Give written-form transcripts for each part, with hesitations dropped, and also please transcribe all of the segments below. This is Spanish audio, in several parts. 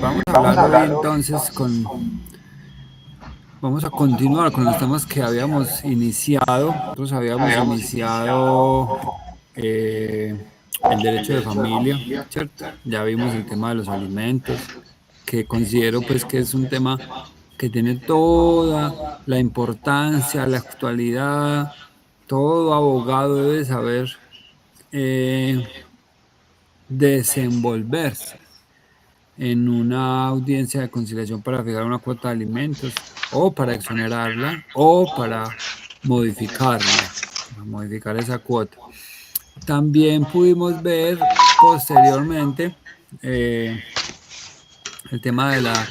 vamos a hablar hoy entonces vamos a continuar con los temas que habíamos iniciado. Nosotros habíamos iniciado el derecho de familia, ¿cierto? Ya vimos el tema de los alimentos, que considero pues que es un tema que tiene toda la importancia, la actualidad, todo abogado debe saber desenvolverse en una audiencia de conciliación para fijar una cuota de alimentos o para exonerarla o para modificarla, para modificar esa cuota. También pudimos ver posteriormente el tema de la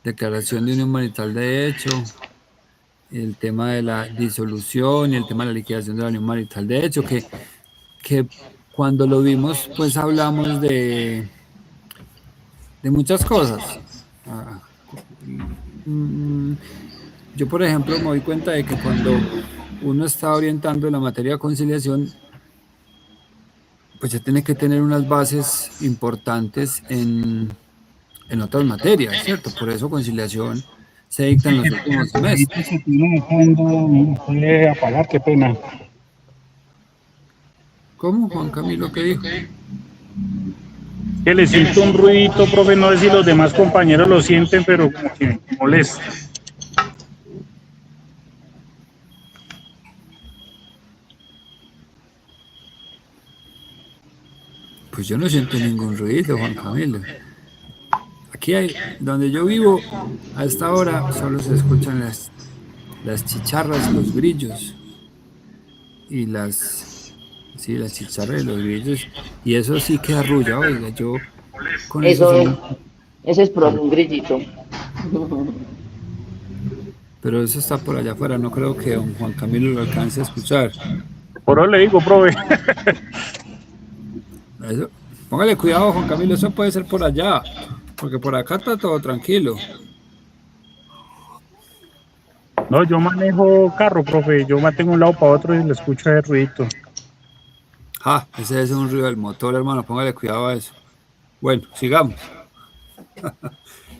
declaración de unión marital de hecho, el tema de la disolución y el tema de la liquidación de la unión marital de hecho, que cuando lo vimos pues hablamos de muchas cosas. Yo, por ejemplo, me doy cuenta de que cuando uno está orientando la materia de conciliación, pues ya tiene que tener unas bases importantes en otras materias, ¿cierto? Por eso conciliación se dicta en los últimos semestres. Se tiene dejando, puede apagar, qué pena. ¿Cómo, Juan Camilo, qué dijo? Que le siento un ruidito, profe, no sé si los demás compañeros lo sienten, pero como que molesta. Pues yo no siento ningún ruido, Juan Camilo. Aquí hay, donde yo vivo, a esta hora solo se escuchan las chicharras, los grillos y las chicharras y los grillos, y eso sí que arrulla, oiga, yo con eso es profe, un grillito. Pero eso está por allá afuera, no creo que don Juan Camilo lo alcance a escuchar. Por eso le digo, profe. Eso, póngale cuidado, Juan Camilo, eso puede ser por allá, porque por acá está todo tranquilo. No, yo manejo carro, profe, yo mantengo un lado para otro y le escucho ese ruidito. Ah, ese es un ruido del motor, hermano, póngale cuidado a eso. Bueno, sigamos.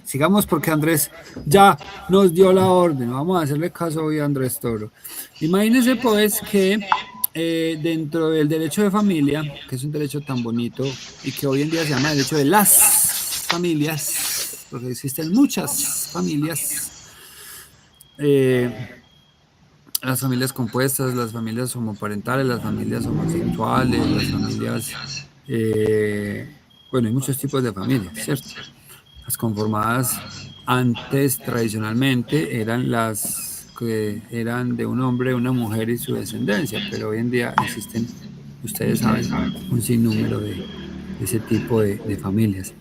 Sigamos porque Andrés ya nos dio la orden. Vamos a hacerle caso hoy a Andrés Toro. Imagínense pues que dentro del derecho de familia, que es un derecho tan bonito y que hoy en día se llama derecho de las familias, porque existen muchas familias, las familias compuestas, las familias homoparentales, las familias homosexuales, las familias, bueno, hay muchos tipos de familias, ¿cierto? Las conformadas antes tradicionalmente eran las que eran de un hombre, una mujer y su descendencia, pero hoy en día existen, ustedes saben, un sinnúmero de ese tipo de familias.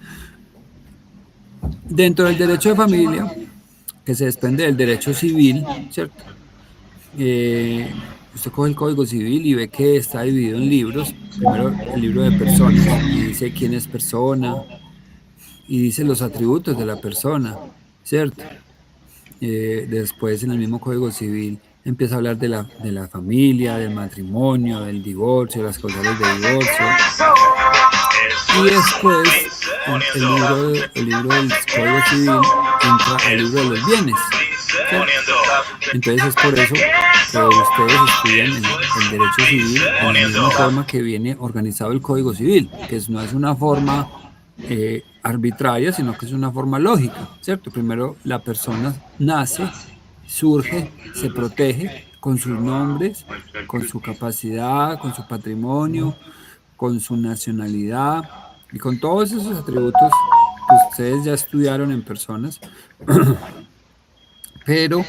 Dentro del derecho de familia, que se desprende del derecho civil, ¿cierto? Usted coge el Código Civil y ve que está dividido en libros. Primero el libro de personas y dice quién es persona y dice los atributos de la persona, ¿cierto? Después en el mismo Código Civil empieza a hablar de la familia, del matrimonio, del divorcio, las causales de divorcio. Y después el libro del Código Civil entra al libro de los bienes. ¿Cierto? Entonces es por eso que ustedes estudian el derecho civil en la misma forma que viene organizado el Código Civil, que no es una forma arbitraria, sino que es una forma lógica, ¿cierto? Primero la persona nace, surge, se protege con sus nombres, con su capacidad, con su patrimonio, con su nacionalidad y con todos esos atributos que ustedes ya estudiaron en personas, pero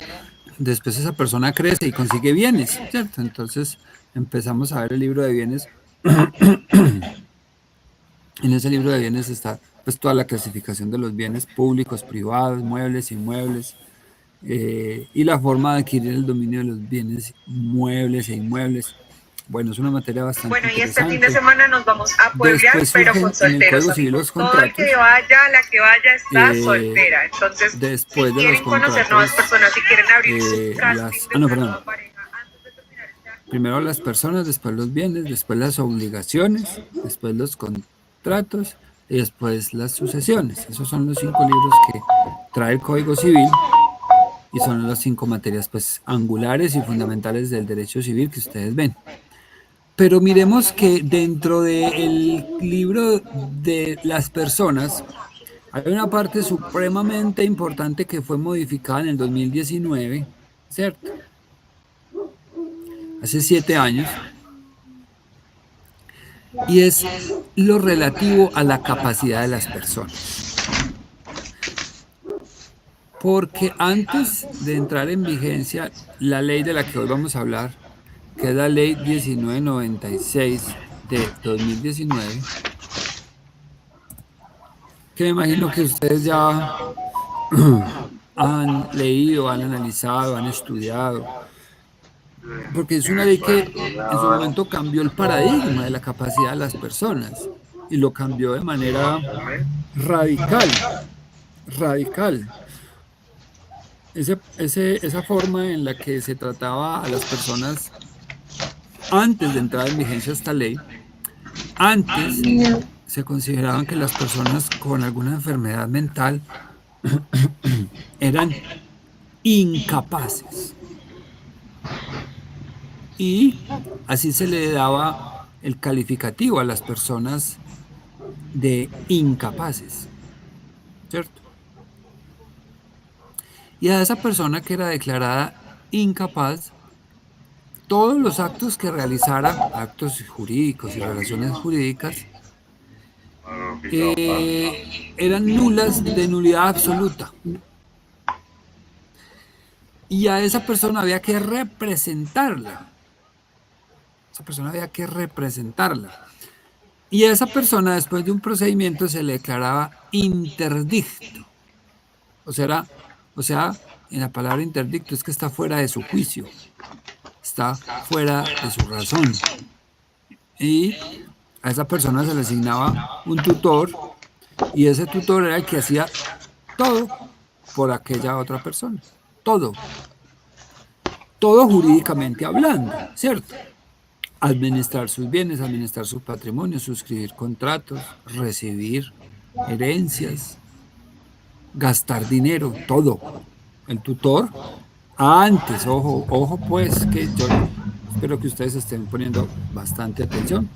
después esa persona crece y consigue bienes, ¿cierto? Entonces empezamos a ver el libro de bienes. En ese libro de bienes está pues toda la clasificación de los bienes públicos, privados, muebles, inmuebles, y la forma de adquirir el dominio de los bienes muebles e inmuebles. Bueno, es una materia bastante interesante. Bueno, y este fin de semana nos vamos a Puebla, pero con solteros, amigos. Todo el que vaya, la que vaya está soltera. Entonces, después si quieren conocer nuevas personas, si quieren abrir su casting, primero las personas, después los bienes, después las obligaciones, después los contratos y después las sucesiones. Esos son los 5 libros que trae el Código Civil y son las 5 materias pues angulares y fundamentales del derecho civil que ustedes ven. Pero miremos que dentro del libro de las personas hay una parte supremamente importante que fue modificada en el 2019, ¿cierto? Hace 7 años, y es lo relativo a la capacidad de las personas. Porque antes de entrar en vigencia la ley de la que hoy vamos a hablar, que es la ley 1996 de 2019, que me imagino que ustedes ya han leído, han analizado, han estudiado, porque es una ley que en su momento cambió el paradigma de la capacidad de las personas y lo cambió de manera radical. Esa forma en la que se trataba a las personas antes de entrar en vigencia esta ley, antes se consideraban que las personas con alguna enfermedad mental eran incapaces. Y así se le daba el calificativo a las personas de incapaces, ¿cierto? Y a esa persona que era declarada incapaz, todos los actos que realizara, actos jurídicos y relaciones jurídicas, eran nulas, de nulidad absoluta. Y a esa persona había que representarla. Y a esa persona, después de un procedimiento, se le declaraba interdicto. O sea, en la palabra interdicto es que está fuera de su juicio, está fuera de su razón. Y a esa persona se le asignaba un tutor, y ese tutor era el que hacía todo por aquella otra persona. Todo jurídicamente hablando, ¿cierto? Administrar sus bienes, administrar su patrimonio, suscribir contratos, recibir herencias, gastar dinero, todo. El tutor, antes, ojo pues, que yo espero que ustedes estén poniendo bastante atención,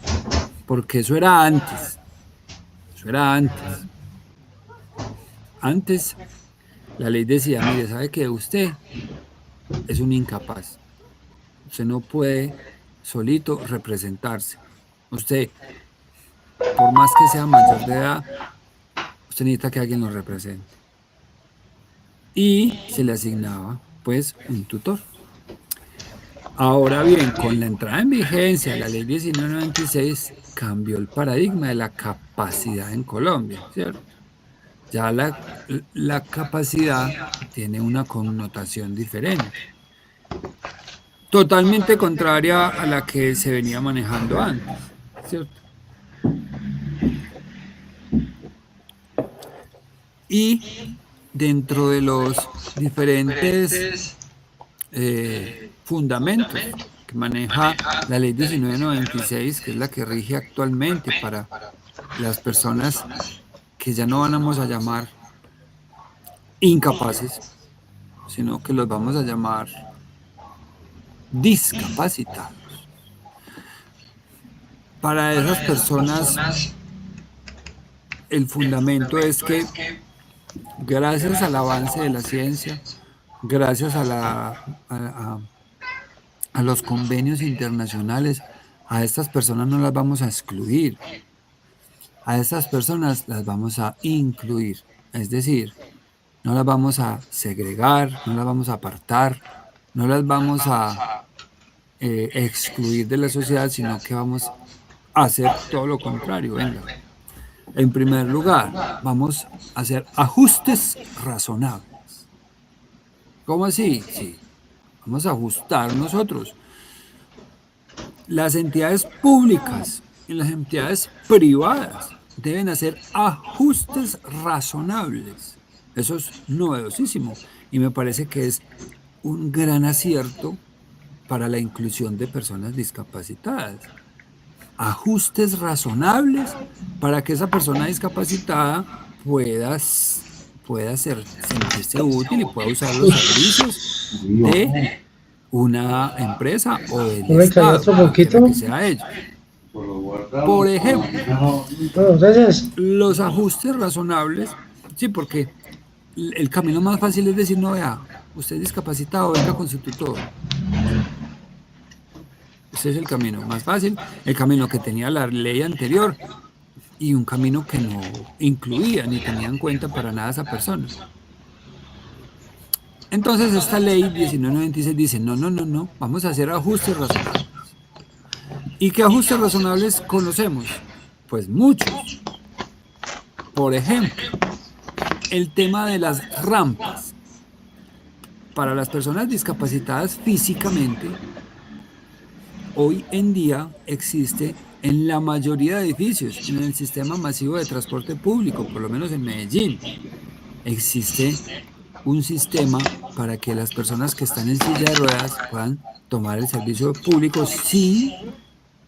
porque eso era antes. Antes, la ley decía, mire, ¿sabe qué? Usted es un incapaz. Usted no puede solito representarse. Usted, por más que sea mayor de edad, usted necesita que alguien lo represente. Y se le asignaba, pues, un tutor. Ahora bien, con la entrada en vigencia de la ley 1996, cambió el paradigma de la capacidad en Colombia, ¿cierto? Ya la capacidad tiene una connotación diferente, totalmente contraria a la que se venía manejando antes, ¿cierto? Y dentro de los diferentes fundamentos que maneja la ley 1996, que es la que rige actualmente para las personas que ya no vamos a llamar incapaces, sino que los vamos a llamar discapacitados. Para esas personas, el fundamento es que gracias al avance de la ciencia, gracias a los convenios internacionales, a estas personas no las vamos a excluir, a estas personas las vamos a incluir, es decir, no las vamos a segregar, no las vamos a apartar, no las vamos a excluir de la sociedad, sino que vamos a hacer todo lo contrario. Venga. En primer lugar, vamos a hacer ajustes razonables. ¿Cómo así? Sí, vamos a ajustar nosotros. Las entidades públicas y las entidades privadas deben hacer ajustes razonables. Eso es novedosísimo y me parece que es un gran acierto para la inclusión de personas discapacitadas. ajustes razonables para que esa persona discapacitada pueda sentirse útil y pueda usar los servicios de una empresa o del Estado, cualquiera que sea ello. Por ejemplo, los ajustes razonables, sí, porque el camino más fácil es decir, no, vea, usted es discapacitado, venga con su tutor. Ese es el camino más fácil, el camino que tenía la ley anterior y un camino que no incluía ni tenía en cuenta para nada a esa persona. Entonces esta ley 1996 dice, no, vamos a hacer ajustes razonables. ¿Y qué ajustes razonables conocemos? Pues muchos. Por ejemplo, el tema de las rampas. Para las personas discapacitadas físicamente, hoy en día existe en la mayoría de edificios, en el sistema masivo de transporte público, por lo menos en Medellín, existe un sistema para que las personas que están en silla de ruedas puedan tomar el servicio público sin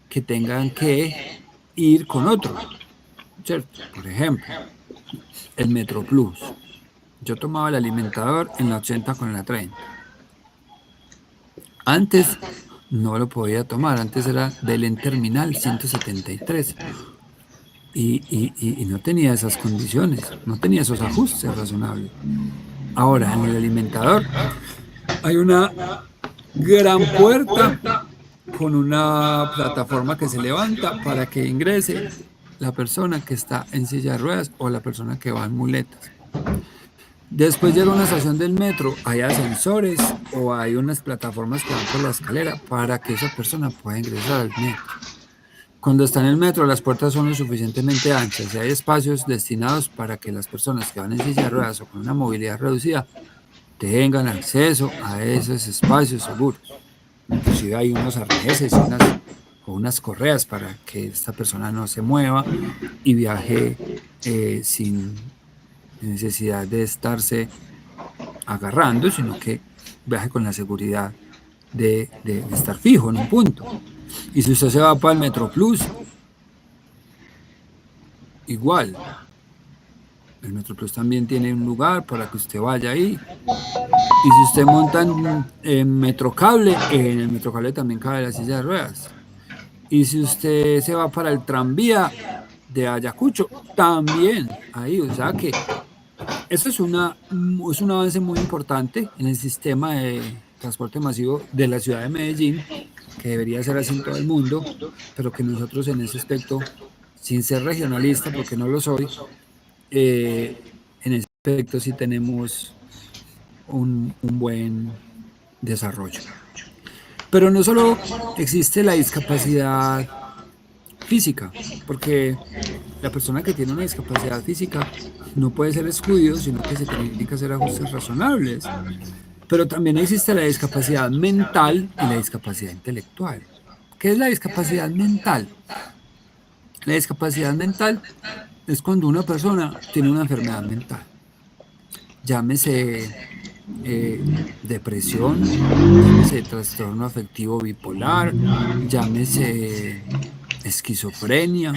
que tengan que ir con otro, ¿cierto? Por ejemplo, el Metro Plus. Yo tomaba el alimentador en la 80 con la 30. Antes no lo podía tomar, antes era Belén Terminal 173 y no tenía esas condiciones, no tenía esos ajustes razonables. Ahora, en el alimentador hay una gran puerta con una plataforma que se levanta para que ingrese la persona que está en silla de ruedas o la persona que va en muletas. Después llega una estación del metro, hay ascensores o hay unas plataformas que van por la escalera para que esa persona pueda ingresar al metro. Cuando está en el metro, las puertas son lo suficientemente anchas y hay espacios destinados para que las personas que van en silla de ruedas o con una movilidad reducida tengan acceso a esos espacios seguros. Inclusive hay unos arneses o unas correas para que esta persona no se mueva y viaje sin necesidad de estarse agarrando, sino que viaje con la seguridad de estar fijo en un punto. Y si usted se va para el Metro Plus, igual. El Metro Plus también tiene un lugar para que usted vaya ahí. Y si usted monta en Metrocable, en el Metrocable también cabe la silla de ruedas. Y si usted se va para el tranvía de Ayacucho, también ahí. O sea que eso es un avance muy importante en el sistema de transporte masivo de la ciudad de Medellín, que debería ser así en todo el mundo, pero que nosotros en ese aspecto, sin ser regionalista, porque no lo soy, en ese aspecto sí tenemos un buen desarrollo. Pero no solo existe la discapacidad física, porque la persona que tiene una discapacidad física no puede ser excluido, sino que se tienen que hacer ajustes razonables. Pero también existe la discapacidad mental y la discapacidad intelectual. ¿Qué es la discapacidad mental? La discapacidad mental es cuando una persona tiene una enfermedad mental. Llámese depresión, llámese trastorno afectivo bipolar, llámese esquizofrenia,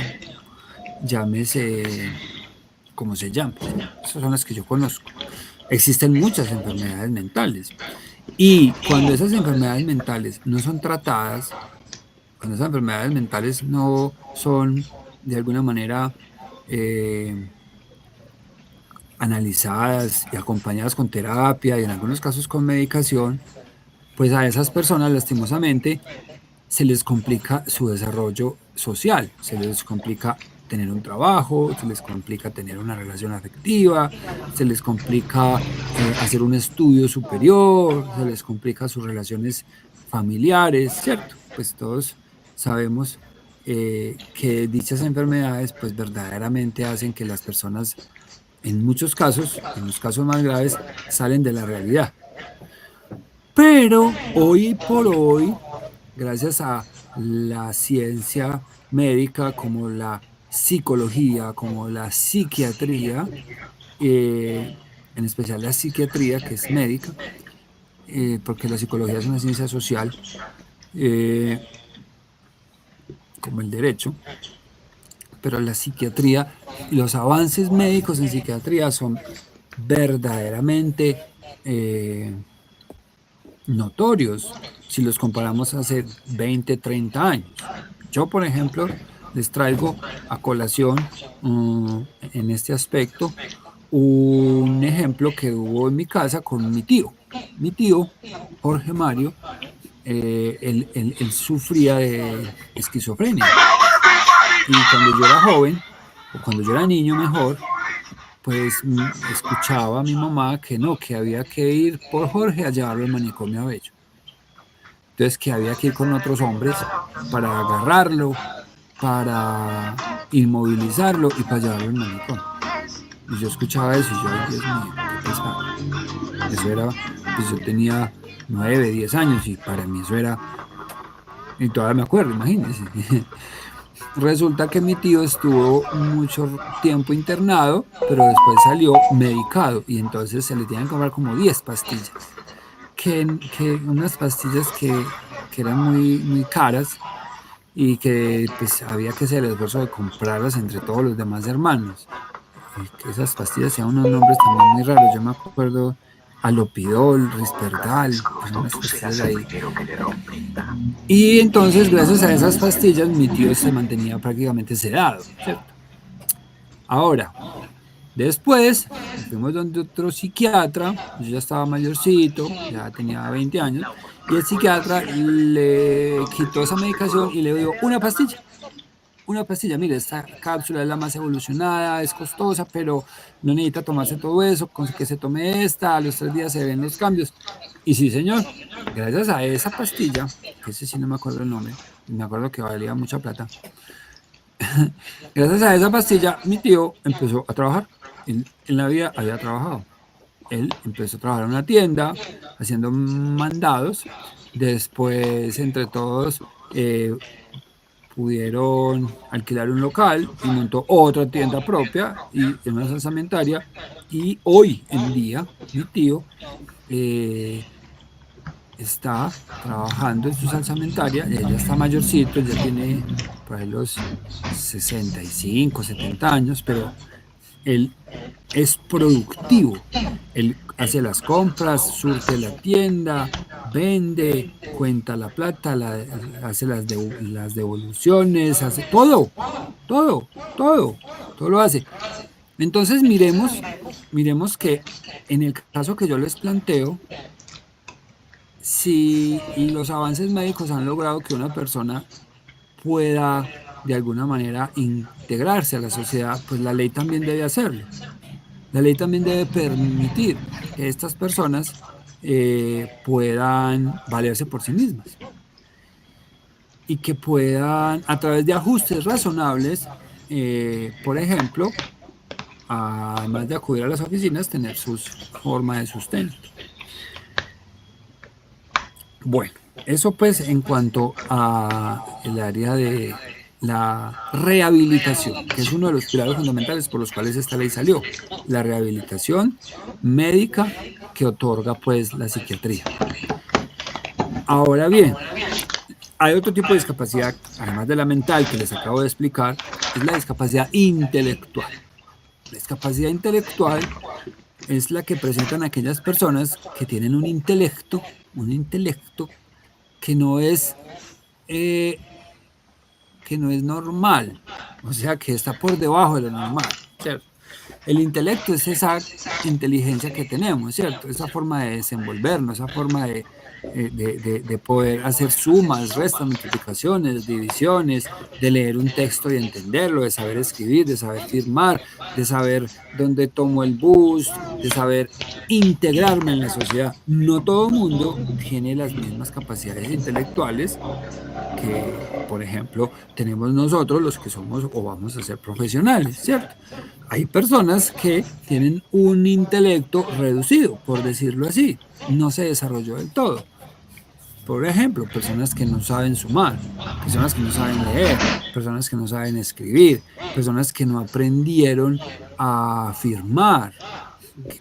llámese como se llame. Esas son las que yo conozco. Existen muchas enfermedades mentales y cuando esas enfermedades mentales no son tratadas, cuando esas enfermedades mentales no son de alguna manera analizadas y acompañadas con terapia y en algunos casos con medicación, pues a esas personas lastimosamente se les complica su desarrollo social, se les complica tener un trabajo, se les complica tener una relación afectiva, se les complica hacer un estudio superior, se les complica sus relaciones familiares, ¿cierto? Pues todos sabemos que dichas enfermedades pues verdaderamente hacen que las personas en muchos casos, en los casos más graves, salen de la realidad. Pero hoy por hoy, gracias a la ciencia médica como la psicología, como la psiquiatría, en especial la psiquiatría que es médica, porque la psicología es una ciencia social, como el derecho, pero la psiquiatría y los avances médicos en psiquiatría son verdaderamente notorios si los comparamos hace 20, 30 años. Yo, por ejemplo, les traigo a colación en este aspecto un ejemplo que hubo en mi casa con mi tío. Mi tío, Jorge Mario, él sufría de esquizofrenia. Y cuando yo era joven, o cuando yo era niño mejor, pues escuchaba a mi mamá que no, que había que ir por Jorge a llevarlo al manicomio a Bello. Entonces que había que ir con otros hombres para agarrarlo, para inmovilizarlo y para llevarlo al manicomio. Y yo escuchaba eso y yo, ay, Dios mío, qué pesado. Eso era, pues yo tenía 9, 10 años y para mí eso era, y todavía me acuerdo, imagínense. Resulta que mi tío estuvo mucho tiempo internado, pero después salió medicado y entonces se le tenían que comprar como 10 pastillas. Que unas pastillas que eran muy caras y que pues había que hacer el esfuerzo de comprarlas entre todos los demás hermanos. Y que esas pastillas tenían unos nombres también muy raros. Yo me acuerdo Alopidol, Risperdal, pues unas pastillas ahí. Y entonces, gracias a esas pastillas, mi tío se mantenía prácticamente sedado, ¿cierto? Ahora, después fuimos donde otro psiquiatra, yo ya estaba mayorcito, ya tenía 20 años, y el psiquiatra le quitó esa medicación y le dio una pastilla, mire, esta cápsula es la más evolucionada, es costosa, pero no necesita tomarse todo eso, con que se tome esta, a los 3 días se ven los cambios. Y sí, señor, gracias a esa pastilla, que ese sí no me acuerdo el nombre, me acuerdo que valía mucha plata, gracias a esa pastilla mi tío empezó a trabajar, en la vida había trabajado, él empezó a trabajar en una tienda, haciendo mandados, después entre todos pudieron alquilar un local y montó otra tienda propia y en una salsamentaria y hoy en día mi tío está trabajando en su salsamentaria, ella está mayorcito, ya tiene por ahí los 65, 70 años, pero él es productivo, él hace las compras, surte la tienda, vende, cuenta la plata, hace las devoluciones, hace todo lo hace. Entonces miremos que en el caso que yo les planteo, si los avances médicos han logrado que una persona pueda de alguna manera integrarse a la sociedad, pues la ley también debe hacerlo. La ley también debe permitir que estas personas puedan valerse por sí mismas y que puedan, a través de ajustes razonables, por ejemplo, además de acudir a las oficinas, tener su forma de sustento. Bueno, eso pues en cuanto a el área de la rehabilitación, que es uno de los pilares fundamentales por los cuales esta ley salió, la rehabilitación médica que otorga pues la psiquiatría. Ahora bien, hay otro tipo de discapacidad, además de la mental que les acabo de explicar, es la discapacidad intelectual. La discapacidad intelectual es la que presentan aquellas personas que tienen un intelecto que no es normal, o sea, que está por debajo de lo normal, ¿cierto? El intelecto es esa inteligencia que tenemos, ¿cierto? Esa forma de desenvolvernos, esa forma de poder hacer sumas, restas, multiplicaciones, divisiones, de leer un texto y entenderlo, de saber escribir, de saber firmar, de saber dónde tomo el bus, de saber integrarme en la sociedad. No todo el mundo tiene las mismas capacidades intelectuales que, por ejemplo, tenemos nosotros los que somos o vamos a ser profesionales, ¿cierto? Hay personas que tienen un intelecto reducido, por decirlo así, no se desarrolló del todo. Por ejemplo, personas que no saben sumar, personas que no saben leer, personas que no saben escribir, personas que no aprendieron a firmar.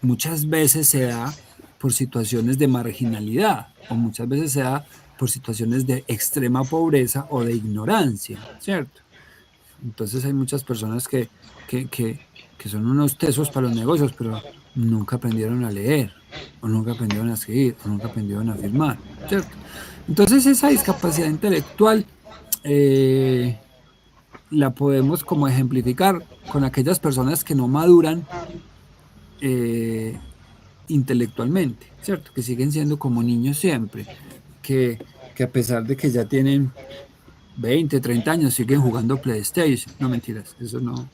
Muchas veces se da por situaciones de marginalidad o muchas veces se da por situaciones de extrema pobreza o de ignorancia, ¿cierto? Entonces hay muchas personas que son unos tesos para los negocios, pero nunca aprendieron a leer, o nunca aprendieron a escribir, o nunca aprendieron a firmar, ¿cierto? Entonces esa discapacidad intelectual la podemos como ejemplificar con aquellas personas que no maduran intelectualmente, ¿cierto? Que siguen siendo como niños siempre, que a pesar de que ya tienen 20, 30 años, siguen jugando PlayStation. No, mentiras, eso no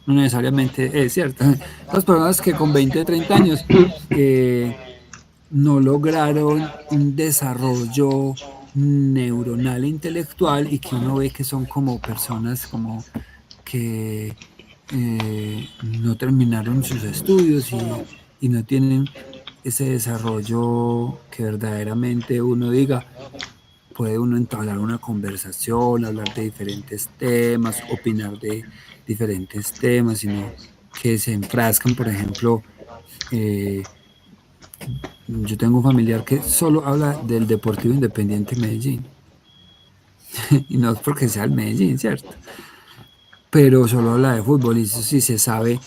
necesariamente es cierto. Las personas que con 20, 30 años no lograron un desarrollo neuronal e intelectual y que uno ve que son como personas como que no terminaron sus estudios y no tienen ese desarrollo que verdaderamente uno diga, puede uno entablar una conversación, hablar de diferentes temas, opinar de diferentes temas, sino que se enfrascan, por ejemplo, yo tengo un familiar que solo habla del Deportivo Independiente Medellín, y no es porque sea el Medellín, ¿cierto? Pero solo habla de fútbol y eso sí se sabe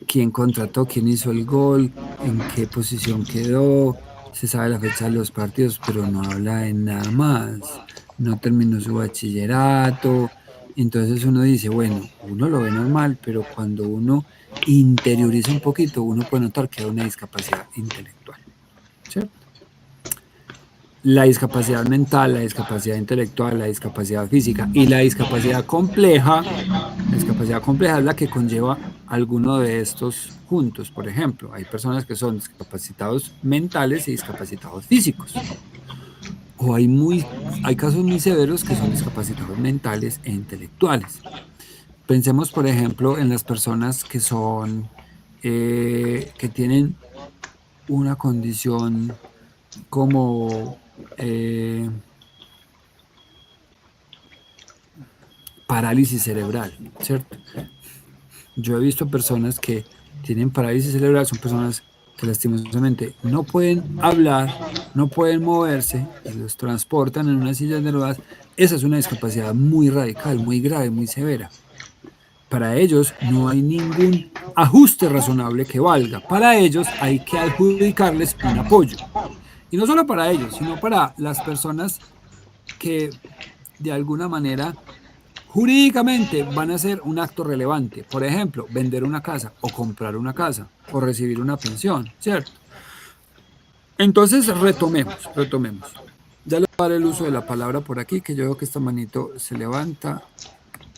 quién contrató, quién hizo el gol, en qué posición quedó, se sabe la fecha de los partidos, pero no habla de nada más, no terminó su bachillerato. Entonces uno dice, bueno, uno lo ve normal, pero cuando uno interioriza un poquito, uno puede notar que hay una discapacidad intelectual, ¿cierto? La discapacidad mental, la discapacidad intelectual, la discapacidad física y la discapacidad compleja es la que conlleva alguno de estos juntos. Por ejemplo, hay personas que son discapacitados mentales y discapacitados físicos. O hay casos muy severos que son discapacitados mentales e intelectuales. Pensemos, por ejemplo, en las personas que son, que tienen una condición como parálisis cerebral, ¿cierto? Yo he visto personas que tienen parálisis cerebral, son personas que lastimosamente no pueden hablar, no pueden moverse, y los transportan en una silla de ruedas. Esa es una discapacidad muy radical, muy grave, muy severa. Para ellos no hay ningún ajuste razonable que valga. Para ellos hay que adjudicarles un apoyo. Y no solo para ellos, sino para las personas que de alguna manera jurídicamente van a ser un acto relevante. Por ejemplo, vender una casa o comprar una casa o recibir una pensión, ¿cierto? Entonces retomemos. Ya le voy a dar el uso de la palabra por aquí, que yo veo que esta manito se levanta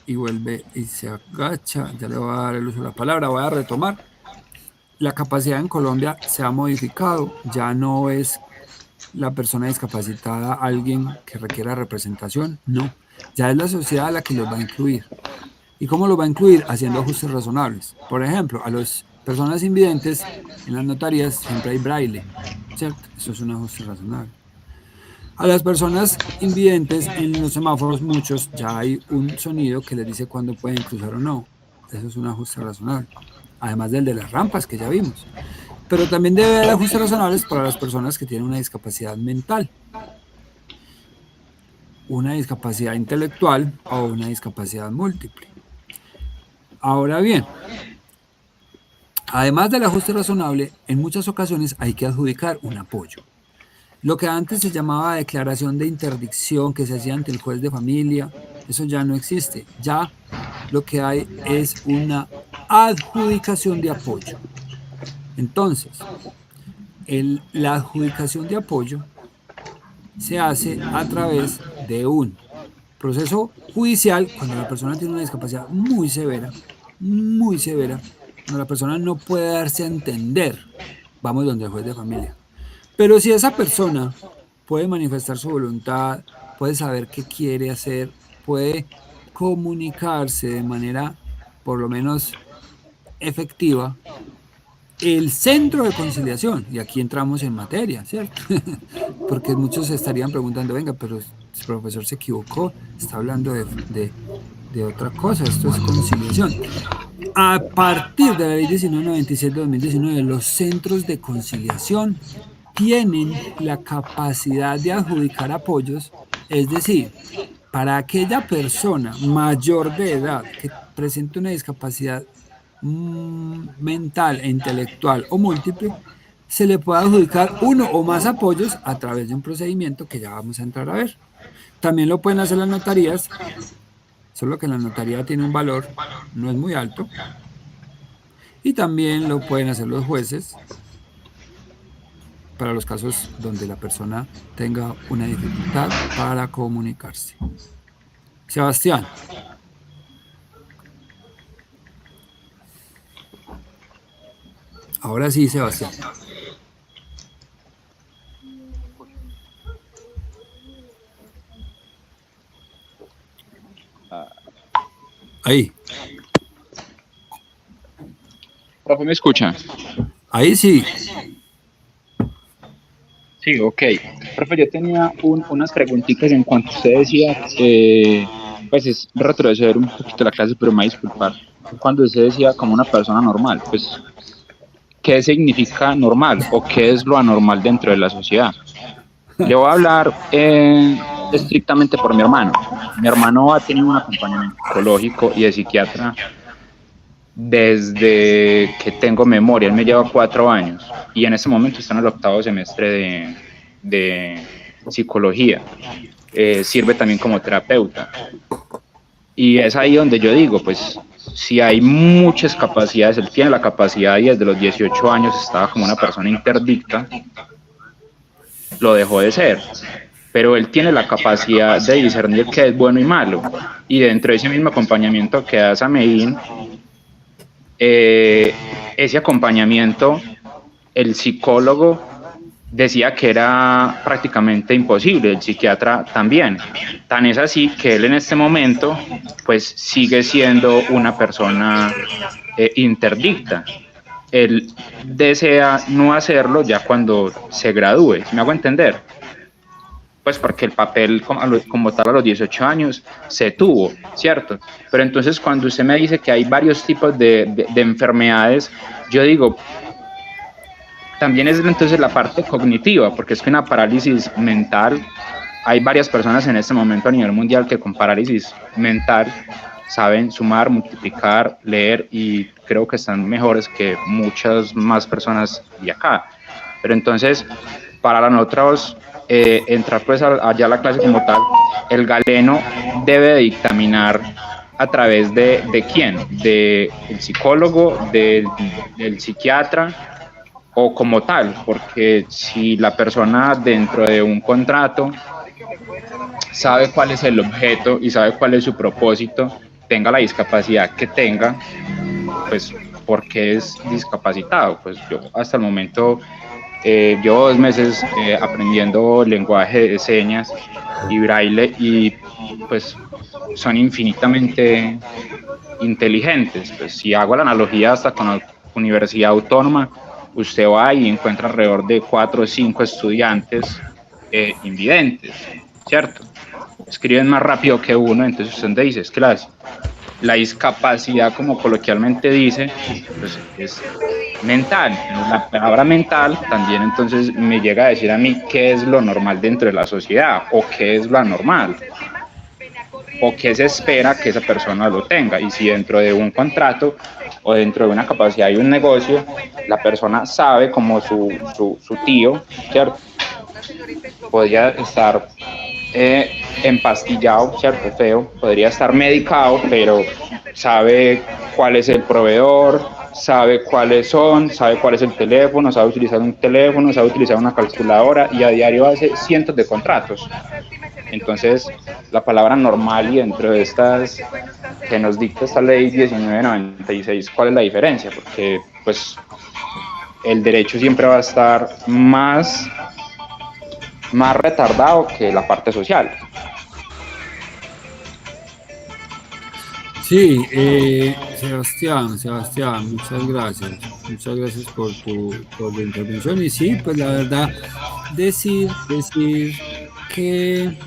y vuelve y se agacha. Ya le voy a dar el uso de la palabra, voy a retomar. La capacidad en Colombia se ha modificado, ya no es la persona discapacitada alguien que requiera representación, no. Ya es la sociedad la que los va a incluir. ¿Y cómo los va a incluir? Haciendo ajustes razonables. Por ejemplo, a las personas invidentes en las notarías siempre hay braille, ¿cierto? Eso es un ajuste razonable. A las personas invidentes en los semáforos, muchos, ya hay un sonido que les dice cuándo pueden cruzar o no. Eso es un ajuste razonable. Además del de las rampas que ya vimos. Pero también debe haber ajustes razonables para las personas que tienen una discapacidad mental, una discapacidad intelectual o una discapacidad múltiple. Ahora bien, además del ajuste razonable, en muchas ocasiones hay que adjudicar un apoyo. Lo que antes se llamaba declaración de interdicción que se hacía ante el juez de familia, eso ya no existe. Ya lo que hay es una adjudicación de apoyo. Entonces, la adjudicación de apoyo se hace a través de un proceso judicial cuando la persona tiene una discapacidad muy severa, cuando la persona no puede darse a entender, vamos donde el juez de familia. Pero si esa persona puede manifestar su voluntad, puede saber qué quiere hacer, puede comunicarse de manera por lo menos efectiva, el centro de conciliación, y aquí entramos en materia, ¿cierto? Porque muchos se estarían preguntando, venga, pero el profesor se equivocó, está hablando de otra cosa, esto es conciliación. A partir de la ley 1997 de 2019, los centros de conciliación tienen la capacidad de adjudicar apoyos, es decir, para aquella persona mayor de edad que presente una discapacidad mental e intelectual o múltiple, se le puede adjudicar uno o más apoyos a través de un procedimiento que ya vamos a entrar a ver. También lo pueden hacer las notarías, solo que la notaría tiene un valor, no es muy alto, y también lo pueden hacer los jueces para los casos donde la persona tenga una dificultad para comunicarse. Sebastián. Ahora sí, Sebastián. Ahí. Profe, ¿me escucha? Ahí sí. Sí, ok. Profe, yo tenía unas preguntitas en cuanto usted decía, pues es retroceder un poquito la clase, pero me va a disculpar. Cuando usted decía como una persona normal, pues, ¿qué significa normal o qué es lo anormal dentro de la sociedad? Le voy a hablar estrictamente por mi hermano. Mi hermano ha tenido un acompañamiento psicológico y de psiquiatra desde que tengo memoria. Él me lleva 4 años y en ese momento está en el 8º semestre de psicología. Sirve también como terapeuta. Y es ahí donde yo digo, pues, si hay muchas capacidades, él tiene la capacidad y desde los 18 años estaba como una persona interdicta, lo dejó de ser, pero él tiene la capacidad de discernir qué es bueno y malo, y dentro de ese mismo acompañamiento que da Sameín, ese acompañamiento, el psicólogo decía que era prácticamente imposible, el psiquiatra también, tan es así que él en este momento pues sigue siendo una persona interdicta. Él desea no hacerlo ya cuando se gradúe, ¿me hago entender? Pues porque el papel como tal a los 18 años se tuvo, ¿cierto? Pero entonces cuando usted me dice que hay varios tipos de enfermedades, yo digo, también es entonces la parte cognitiva, porque es que una parálisis mental, hay varias personas en este momento a nivel mundial que con parálisis mental saben sumar, multiplicar, leer y creo que están mejores que muchas más personas de acá. Pero entonces, para nosotros entrar pues allá a la clase como tal, el galeno debe dictaminar a través de quién, del psicólogo, del psiquiatra o como tal, porque si la persona dentro de un contrato sabe cuál es el objeto y sabe cuál es su propósito, tenga la discapacidad que tenga, pues porque es discapacitado. Pues yo hasta el momento llevo 2 meses aprendiendo lenguaje de señas y braille y pues son infinitamente inteligentes. Pues si hago la analogía hasta con la Universidad Autónoma, usted va y encuentra alrededor de 4 o 5 estudiantes invidentes, ¿cierto? Escriben más rápido que uno, entonces usted dice, es que la discapacidad, como coloquialmente dice, pues es mental. La palabra mental también entonces me llega a decir a mí qué es lo normal dentro de la sociedad o qué es lo anormal o qué se espera que esa persona lo tenga, y si dentro de un contrato o dentro de una capacidad de un negocio la persona sabe, como su tío, ¿cierto? Podría estar empastillado, ¿cierto? Feo, podría estar medicado, pero sabe cuál es el proveedor, sabe cuáles son, sabe cuál es el teléfono, sabe utilizar un teléfono, sabe utilizar una calculadora y a diario hace cientos de contratos. Entonces, la palabra normal y dentro de estas que nos dicta esta ley 1996, ¿cuál es la diferencia? Porque pues el derecho siempre va a estar más retardado que la parte social. Sí, Sebastián, muchas gracias por la intervención. Y sí, pues la verdad, decir que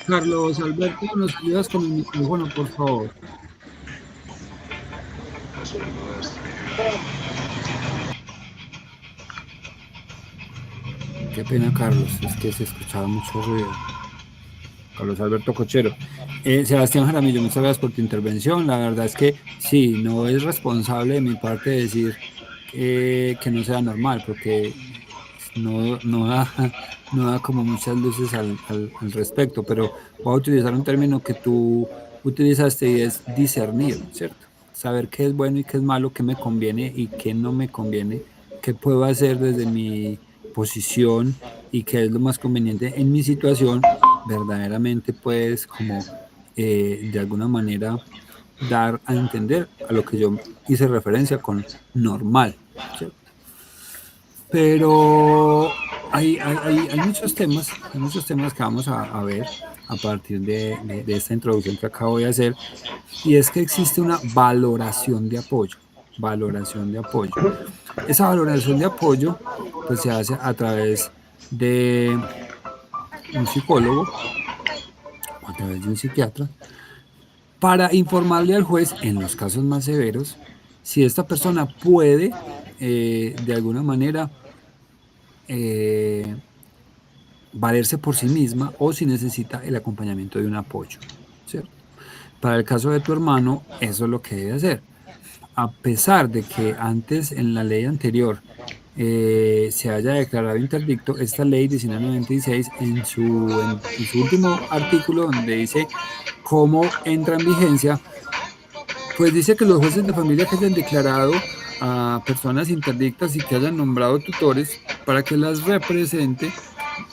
Carlos Alberto, nos ayudas con el micrófono, por favor. Qué pena, Carlos, es que se escuchaba mucho ruido. Carlos Alberto Cochero. Sebastián Jaramillo, muchas gracias por tu intervención. La verdad es que sí, no es responsable de mi parte decir que no sea normal, porque no da como muchas luces al respecto, pero voy a utilizar un término que tú utilizaste y es discernir, ¿cierto? Saber qué es bueno y qué es malo, qué me conviene y qué no me conviene, qué puedo hacer desde mi posición y qué es lo más conveniente en mi situación, verdaderamente pues como de alguna manera dar a entender a lo que yo hice referencia con normal, ¿cierto? Pero hay muchos temas que vamos a ver a partir de esta introducción que acabo de hacer, y es que existe una valoración de apoyo. Esa valoración de apoyo pues se hace a través de un psicólogo o a través de un psiquiatra para informarle al juez en los casos más severos si esta persona puede de alguna manera valerse por sí misma o si necesita el acompañamiento de un apoyo, ¿cierto? Para el caso de tu hermano, eso es lo que debe hacer. A pesar de que antes en la ley anterior se haya declarado interdicto, esta ley 1996 en su último artículo donde dice cómo entra en vigencia, pues dice que los jueces de familia que hayan declarado a personas interdictas y que hayan nombrado tutores para que las represente,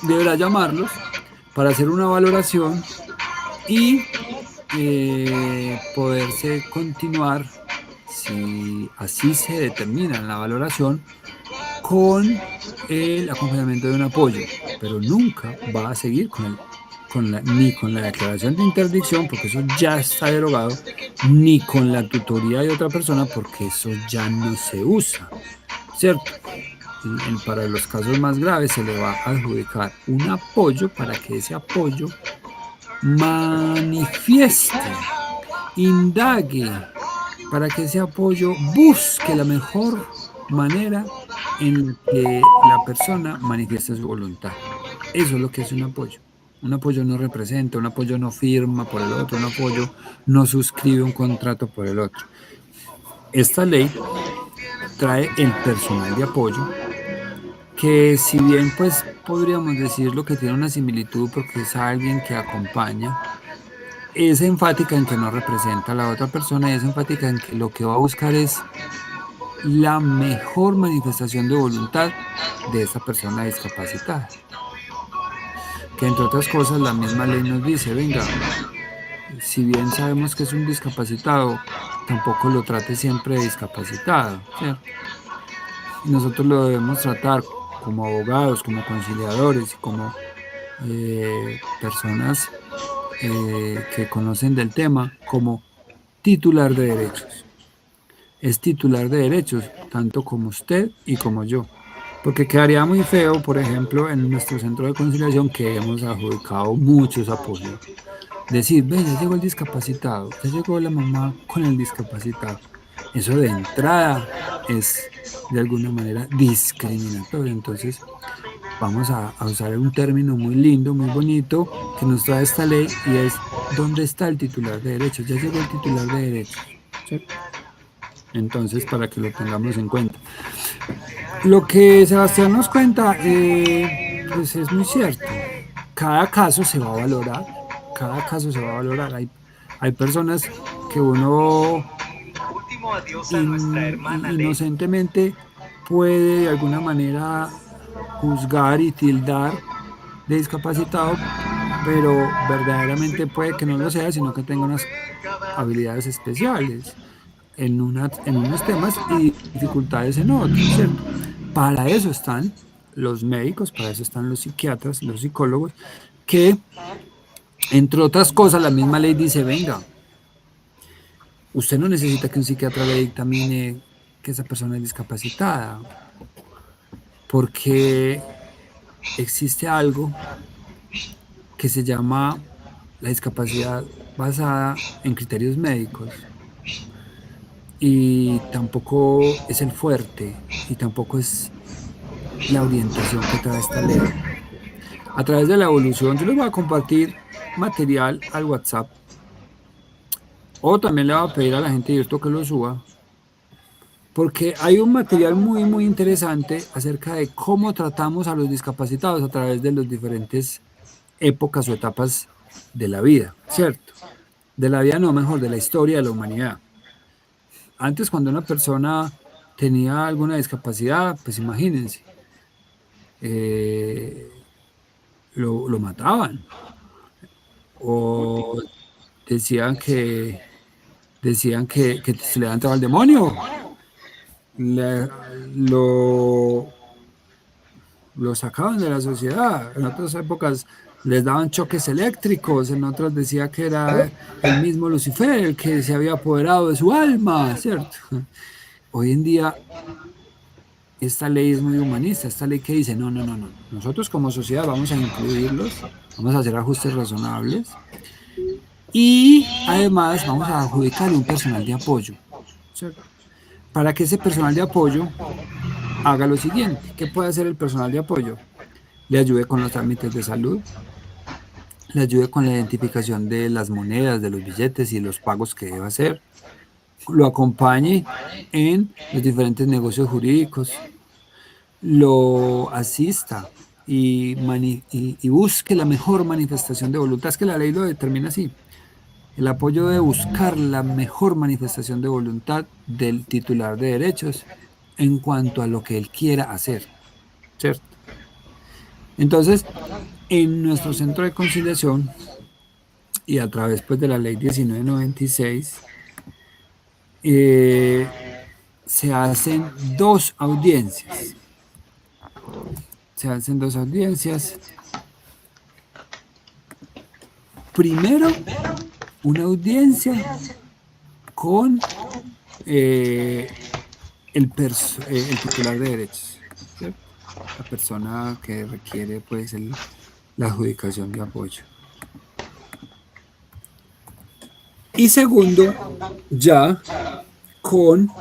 deberá llamarlos para hacer una valoración y poderse continuar, si así se determina en la valoración, con el acompañamiento de un apoyo, pero nunca va a seguir ni con la declaración de interdicción, porque eso ya está derogado, ni con la tutoría de otra persona, porque eso ya no se usa, ¿cierto? Para los casos más graves se le va a adjudicar un apoyo para que ese apoyo manifieste, indague, para que ese apoyo busque la mejor manera en que la persona manifieste su voluntad. Eso es lo que es un apoyo. Un apoyo no representa, un apoyo no firma por el otro, un apoyo no suscribe un contrato por el otro. Esta ley trae el personal de apoyo, que si bien pues podríamos decirlo que tiene una similitud porque es alguien que acompaña, es enfática en que no representa a la otra persona y es enfática en que lo que va a buscar es la mejor manifestación de voluntad de esa persona discapacitada. Que entre otras cosas la misma ley nos dice, venga, si bien sabemos que es un discapacitado, tampoco lo trate siempre de discapacitado, ¿cierto? Y nosotros lo debemos tratar como abogados, como conciliadores, como personas que conocen del tema, como titular de derechos. Es titular de derechos, tanto como usted y como yo. Porque quedaría muy feo, por ejemplo, en nuestro centro de conciliación, que hemos adjudicado muchos apoyos, decir, ven, ya llegó el discapacitado, ya llegó la mamá con el discapacitado. Eso de entrada es de alguna manera discriminatorio. Entonces vamos a usar un término muy lindo, muy bonito que nos trae esta ley, y es ¿dónde está el titular de derechos? Ya llegó el titular de derechos, ¿cierto? Entonces, para que lo tengamos en cuenta. Lo que Sebastián nos cuenta, pues es muy cierto. Cada caso se va a valorar, Hay personas que uno inocentemente puede de alguna manera juzgar y tildar de discapacitado, pero verdaderamente puede que no lo sea, sino que tenga unas habilidades especiales en unos temas y dificultades en otros, ¿cierto? Para eso están los médicos, para eso están los psiquiatras, los psicólogos, que, entre otras cosas, la misma ley dice, venga, usted no necesita que un psiquiatra le dictamine que esa persona es discapacitada, porque existe algo que se llama la discapacidad basada en criterios médicos. y tampoco es el fuerte, y tampoco es la orientación que trae esta ley. A través de la evolución, yo les voy a compartir material al WhatsApp, o también le voy a pedir a la gente de esto que lo suba, porque hay un material muy interesante acerca de cómo tratamos a los discapacitados a través de las diferentes épocas o etapas de la vida, ¿cierto? De la vida, no, mejor, de la historia de la humanidad. Antes, cuando una persona tenía alguna discapacidad, pues imagínense, lo mataban, o decían que se le levantaba el demonio, le- lo, lo sacaban de la sociedad. En otras épocas les daban choques eléctricos, en otras decía que era el mismo Lucifer el que se había apoderado de su alma, ¿cierto? Hoy en día esta ley es muy humanista, esta ley que dice, no, nosotros como sociedad vamos a incluirlos, vamos a hacer ajustes razonables y además vamos a adjudicarle un personal de apoyo, ¿cierto? Para que ese personal de apoyo haga lo siguiente. ¿Qué puede hacer el personal de apoyo? Le ayude con los trámites de salud, le ayude con la identificación de las monedas, de los billetes y los pagos que debe hacer, lo acompañe en los diferentes negocios jurídicos, lo asista y busque la mejor manifestación de voluntad. Es que la ley lo determina así. El apoyo de buscar la mejor manifestación de voluntad del titular de derechos en cuanto a lo que él quiera hacer, ¿cierto? Entonces, en nuestro centro de conciliación y a través pues, de la ley 1996, se hacen dos audiencias. Primero, una audiencia con el titular de derechos, ¿cierto? La persona que requiere pues la adjudicación de apoyo. Y segundo, ya con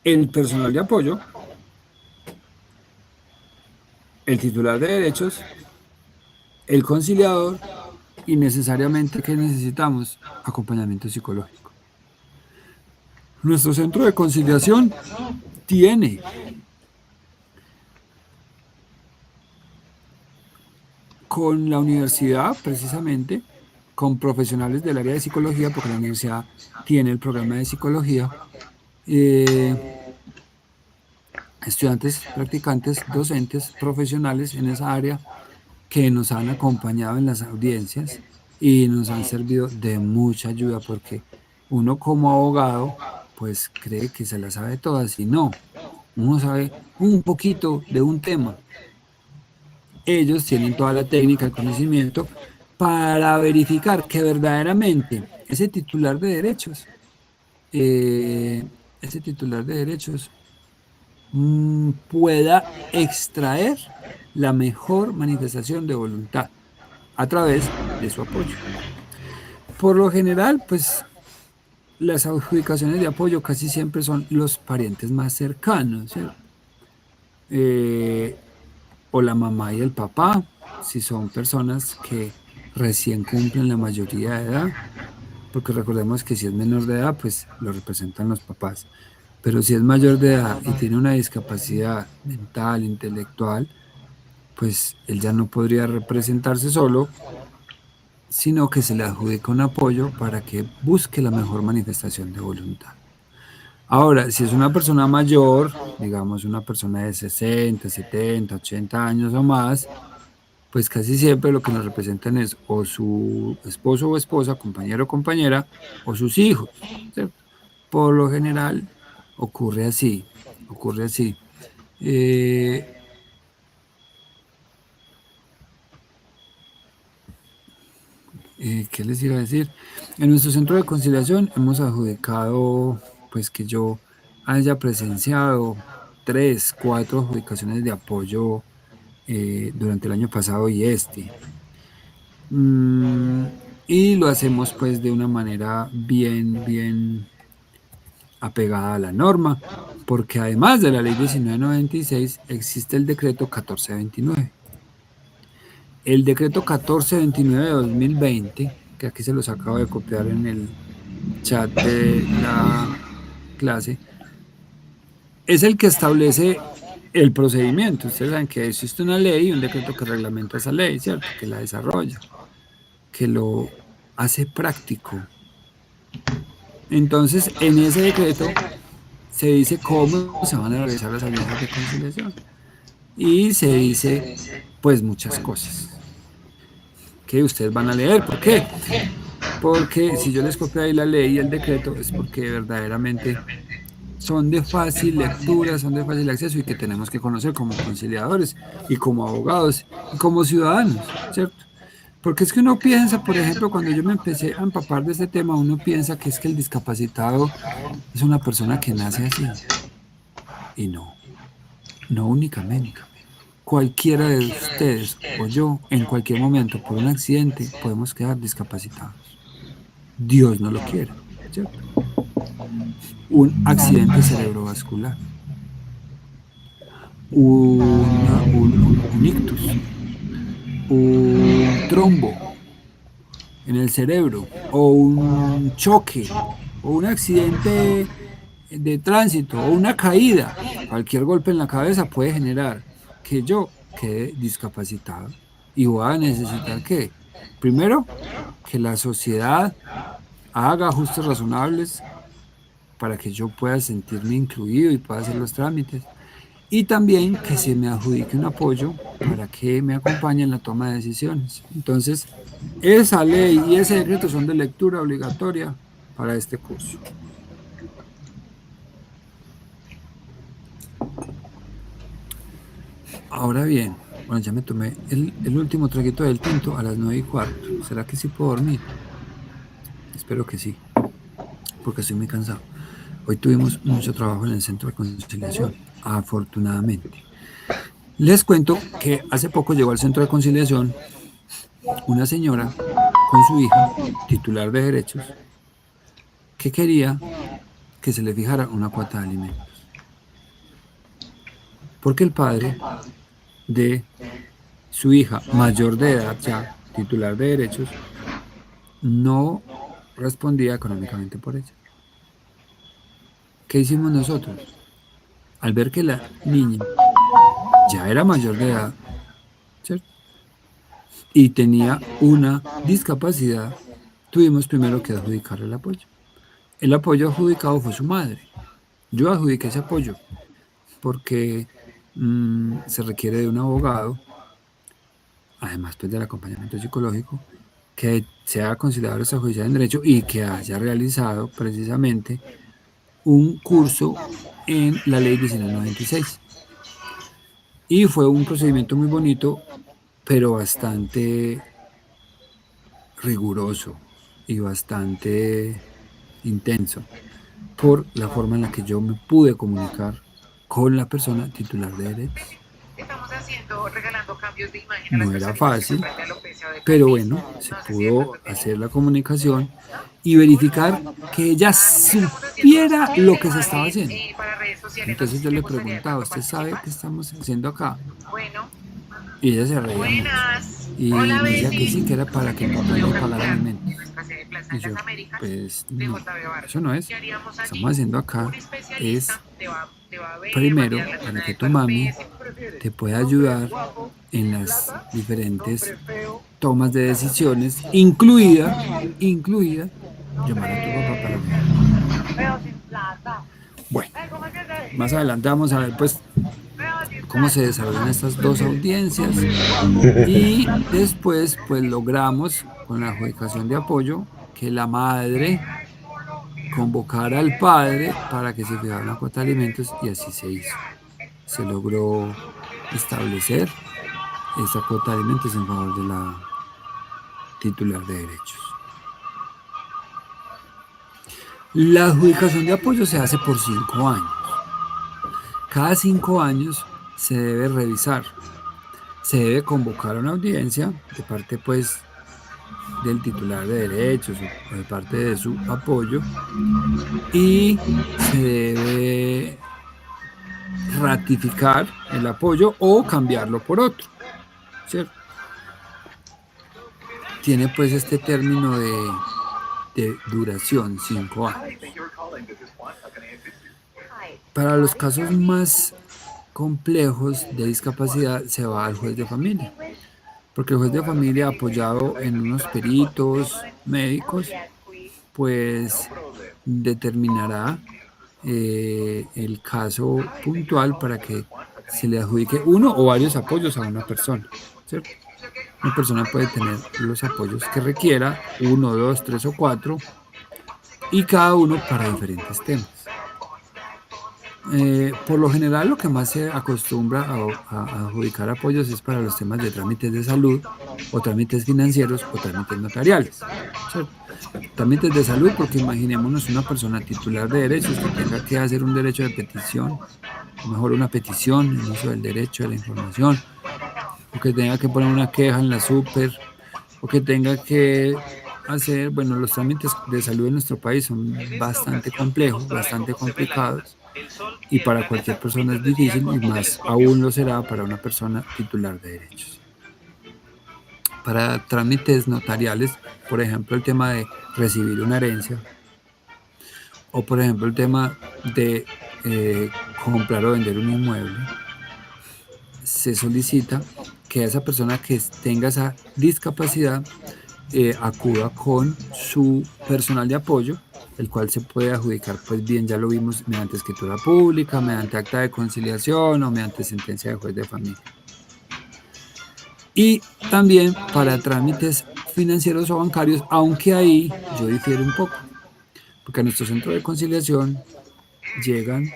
el personal de apoyo, el titular de derechos, el conciliador y necesariamente que necesitamos acompañamiento psicológico. Nuestro centro de conciliación tiene con la universidad, precisamente, con profesionales del área de psicología, porque la universidad tiene el programa de psicología, estudiantes, practicantes, docentes, profesionales en esa área que nos han acompañado en las audiencias y nos han servido de mucha ayuda, porque uno como abogado pues cree que se las sabe todas y no, uno sabe un poquito de un tema. Ellos tienen toda la técnica, el conocimiento para verificar que verdaderamente ese titular de derechos pueda extraer la mejor manifestación de voluntad a través de su apoyo. Por lo general, pues las adjudicaciones de apoyo casi siempre son los parientes más cercanos, ¿cierto? O la mamá y el papá, si son personas que recién cumplen la mayoría de edad, porque recordemos que si es menor de edad, pues lo representan los papás. Pero si es mayor de edad y tiene una discapacidad mental, intelectual, pues él ya no podría representarse solo, sino que se le adjudica un apoyo para que busque la mejor manifestación de voluntad. Ahora, si es una persona mayor, digamos una persona de 60, 70, 80 años o más, pues casi siempre lo que nos representan es o su esposo o esposa, compañero o compañera, o sus hijos, ¿cierto? Por lo general ocurre así. ¿Qué les iba a decir? En nuestro centro de conciliación hemos adjudicado, pues que yo haya presenciado 3, 4 adjudicaciones de apoyo durante el año pasado y este. Y lo hacemos pues de una manera bien apegada a la norma, porque además de la ley 1996 existe el decreto 1429. El decreto 1429 de 2020, que aquí se los acabo de copiar en el chat de la clase, es el que establece el procedimiento. Ustedes saben que existe una ley y un decreto que reglamenta esa ley, ¿cierto? Que la desarrolla, que lo hace práctico. Entonces, en ese decreto se dice cómo se van a realizar las audiencias de conciliación y se dice, pues, muchas cosas que ustedes van a leer. ¿Por qué? Porque si yo les copio ahí la ley y el decreto es porque verdaderamente son de fácil lectura, son de fácil acceso y que tenemos que conocer como conciliadores y como abogados y como ciudadanos, ¿cierto? Porque es que uno piensa, por ejemplo, cuando yo me empecé a empapar de este tema, uno piensa que es que el discapacitado es una persona que nace así. Y no, no únicamente. Cualquiera de ustedes o yo, en cualquier momento, por un accidente, podemos quedar discapacitados. Dios no lo quiere, ¿cierto? Un accidente cerebrovascular, un ictus, un trombo en el cerebro, o un choque, o un accidente de tránsito, o una caída. Cualquier golpe en la cabeza puede generar que yo quede discapacitado y voy a necesitar que, primero, que la sociedad haga ajustes razonables para que yo pueda sentirme incluido y pueda hacer los trámites, y también que se me adjudique un apoyo para que me acompañe en la toma de decisiones. Entonces, esa ley y ese decreto son de lectura obligatoria para este curso. Ahora bien, bueno, ya me tomé el último traguito del tinto a las 9:15. ¿Será que sí puedo dormir? Espero que sí, porque estoy muy cansado. Hoy tuvimos mucho trabajo en el centro de conciliación, afortunadamente. Les cuento que hace poco llegó al centro de conciliación una señora con su hija, titular de derechos, que quería que se le fijara una cuota de alimentos. Porque el padre de su hija, mayor de edad ya, titular de derechos, no respondía económicamente por ella. ¿Qué hicimos nosotros? Al ver que la niña ya era mayor de edad, ¿cierto? Y tenía una discapacidad, tuvimos primero que adjudicarle el apoyo. El apoyo adjudicado fue su madre. Yo adjudiqué ese apoyo porque se requiere de un abogado, además pues del acompañamiento psicológico, que sea conciliador extrajudicial en derecho y que haya realizado precisamente un curso en la ley 1996. Y fue un procedimiento muy bonito, pero bastante riguroso y bastante intenso, por la forma en la que yo me pude comunicar con la persona titular de derechos. Estamos regalando cambios de imagen. No era fácil, pero bueno, se pudo hacer la comunicación y verificar que ella supiera lo que se estaba haciendo. Entonces yo le preguntaba, ¿usted sabe qué estamos haciendo acá? Y ella se reía mucho. Y me decía que sí, que era para que el papá le pagara alimentos. Y yo, pues no, eso no es. Lo que estamos haciendo acá es, primero, para que tu mami te pueda ayudar en las diferentes tomas de decisiones, incluida llamar a tu papá para mí. Bueno, más adelante vamos a ver pues cómo se desarrollan estas dos audiencias y después pues logramos con la adjudicación de apoyo que la madre convocara al padre para que se fijara una cuota de alimentos y así se hizo. Se logró establecer esa cuota de alimentos en favor de la titular de derechos. La adjudicación de apoyo se hace por 5 años. Cada 5 años se debe revisar. Se debe convocar a una audiencia de parte pues del titular de derechos o de parte de su apoyo, y se debe ratificar el apoyo o cambiarlo por otro, ¿cierto? Tiene pues este término de duración, 5 años. Para los casos más complejos de discapacidad se va al juez de familia, porque el juez de familia, apoyado en unos peritos médicos, pues determinará el caso puntual para que se le adjudique uno o varios apoyos a una persona, ¿cierto? Una persona puede tener los apoyos que requiera, 1, 2, 3 o 4, y cada uno para diferentes temas. Por lo general, lo que más se acostumbra a adjudicar apoyos es para los temas de trámites de salud, o trámites financieros, o trámites notariales, ¿cierto? Trámites de salud, porque imaginémonos una persona titular de derechos que tenga que hacer un derecho de petición, o mejor una petición en uso del derecho de la información, o que tenga que poner una queja en la súper, o que tenga que hacer, bueno, los trámites de salud en nuestro país son bastante complejos, bastante complicados, y para cualquier persona es difícil, y más aún lo será para una persona titular de derechos. Para trámites notariales, por ejemplo, el tema de recibir una herencia, o por ejemplo el tema de comprar o vender un inmueble, se solicita que esa persona que tenga esa discapacidad acuda con su personal de apoyo, el cual se puede adjudicar, pues bien, ya lo vimos, mediante escritura pública, mediante acta de conciliación o mediante sentencia de juez de familia. Y también para trámites financieros o bancarios, aunque ahí yo difiero un poco, porque a nuestro centro de conciliación llegan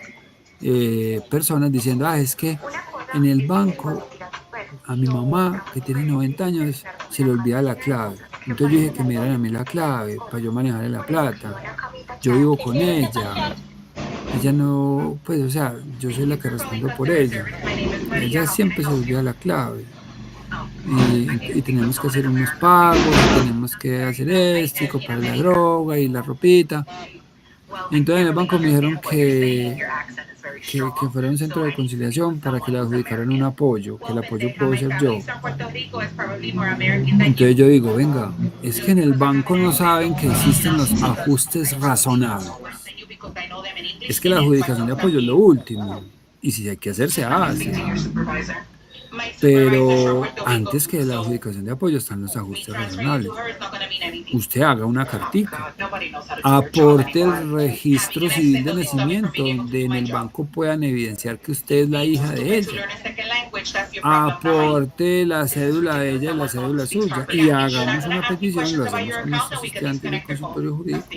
personas diciendo, es que en el banco a mi mamá, que tiene 90 años, se le olvida la clave. Entonces yo dije que me dieran a mí la clave para yo manejarle la plata. Yo vivo con ella. Ella no, pues, o sea, yo soy la que respondo por ella. Ella siempre se olvida la clave. Y tenemos que hacer unos pagos, tenemos que hacer esto, y comprar la droga y la ropita. Entonces en el banco me dijeron que fuera un centro de conciliación para que le adjudicaran un apoyo, que el apoyo puedo ser yo. Entonces yo digo, venga, es que en el banco no saben que existen los ajustes razonables. Es que la adjudicación de apoyo es lo último, y si hay que hacer, se hace. Pero antes que la adjudicación de apoyo están los ajustes razonables. Usted haga una cartica, aporte el registro civil de nacimiento, donde en el banco puedan evidenciar que usted es la hija de ella, aporte la cédula de ella y la cédula suya, y hagamos una petición, lo hacemos con nuestros estudiantes del consultorio jurídico,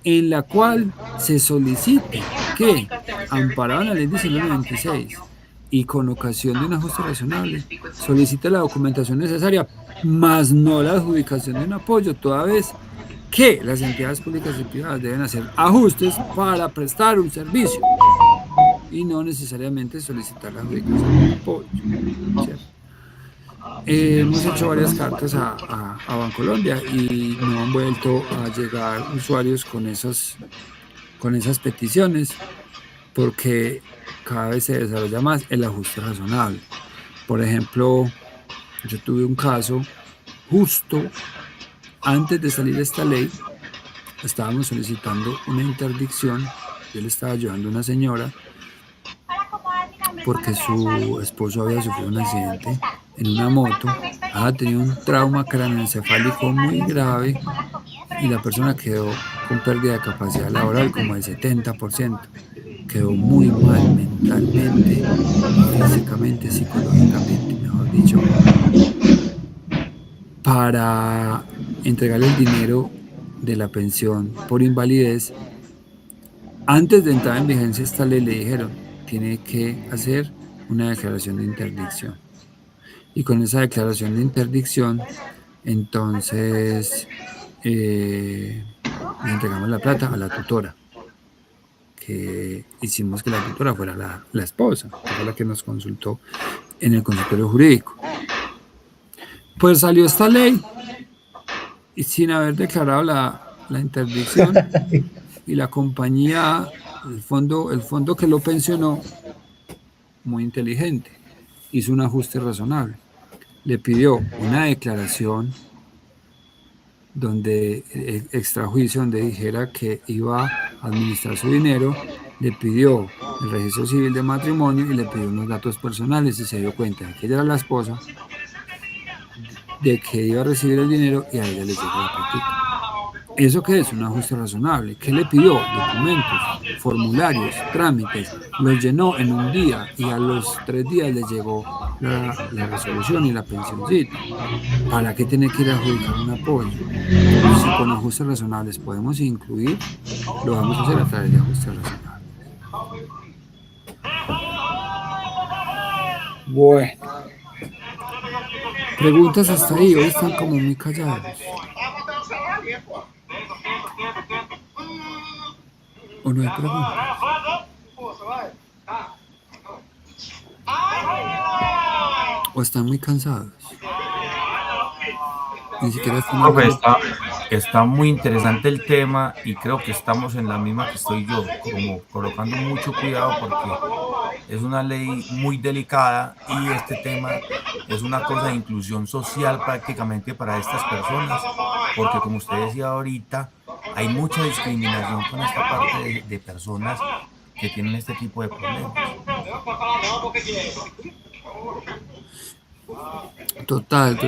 en la cual se solicite que, amparado en la ley 1996, y con ocasión de un ajuste razonable, solicita la documentación necesaria, más no la adjudicación de un apoyo, toda vez que las entidades públicas y privadas deben hacer ajustes para prestar un servicio y no necesariamente solicitar la adjudicación de un apoyo, ¿cierto? Hemos hecho varias cartas a Bancolombia y no han vuelto a llegar usuarios con esas peticiones, porque cada vez se desarrolla más el ajuste razonable. Por ejemplo, yo tuve un caso justo antes de salir esta ley, estábamos solicitando una interdicción. Yo le estaba ayudando a una señora porque su esposo había sufrido un accidente en una moto, había tenido un trauma craneoencefálico muy grave y la persona quedó con pérdida de capacidad laboral como del 70%. Quedó muy mal mentalmente, físicamente, psicológicamente, mejor dicho. Para entregarle el dinero de la pensión por invalidez, antes de entrar en vigencia esta ley, le dijeron, tiene que hacer una declaración de interdicción. Y con esa declaración de interdicción, entonces le entregamos la plata a la tutora, que hicimos que la tutora fuera la esposa, que fue la que nos consultó en el consultorio jurídico. Pues salió esta ley y sin haber declarado la interdicción, y la compañía, el fondo que lo pensionó, muy inteligente, hizo un ajuste razonable. Le pidió una declaración donde extrajuicio, donde dijera que iba a administrar su dinero, le pidió el registro civil de matrimonio y le pidió unos datos personales, y se dio cuenta de que ella era la esposa, de que iba a recibir el dinero y a ella le llegó la platica. ¿Eso qué es? Un ajuste razonable. ¿Qué le pidió? Documentos, formularios, trámites. Los llenó en un día y a los 3 días le llegó la resolución y la pensioncita. ¿Para qué tiene que ir a adjudicar un apoyo? Si con ajustes razonables podemos incluir, lo vamos a hacer a través de ajustes razonables. Bueno. Preguntas hasta ahí, hoy están como muy callados. ¿O no hay preguntas? ¿O están muy cansados? Ni siquiera están Profe, está muy interesante el tema y creo que estamos en la misma que estoy yo, como colocando mucho cuidado porque es una ley muy delicada y este tema es una cosa de inclusión social prácticamente para estas personas, porque como usted decía ahorita, hay mucha discriminación con esta parte de personas que tienen este tipo de problemas. Total.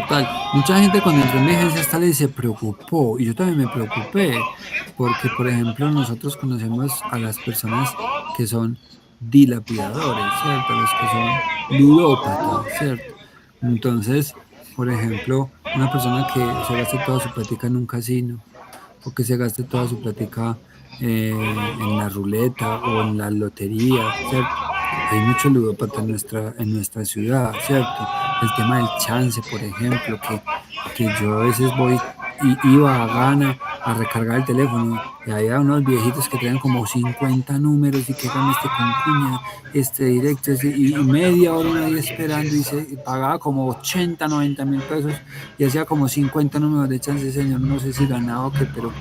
Mucha gente cuando entró en vigencia esta ley se preocupó, y yo también me preocupé, porque por ejemplo nosotros conocemos a las personas que son dilapidadores, ¿cierto? Los que son ludópatas, ¿cierto? Entonces, por ejemplo, una persona que se gaste toda su plática en un casino, o que se gaste toda su plática en la ruleta o en la lotería, ¿cierto? Hay mucho ludópata en nuestra ciudad, ¿cierto? El tema del chance, por ejemplo, que yo a veces voy y iba a Gana a recargar el teléfono y había unos viejitos que tenían como 50 números y que eran con cuña, directo, y media hora ahí esperando y se pagaba como 80, 90 mil pesos y hacía como 50 números de chance, señor, no sé si ganaba o qué, pero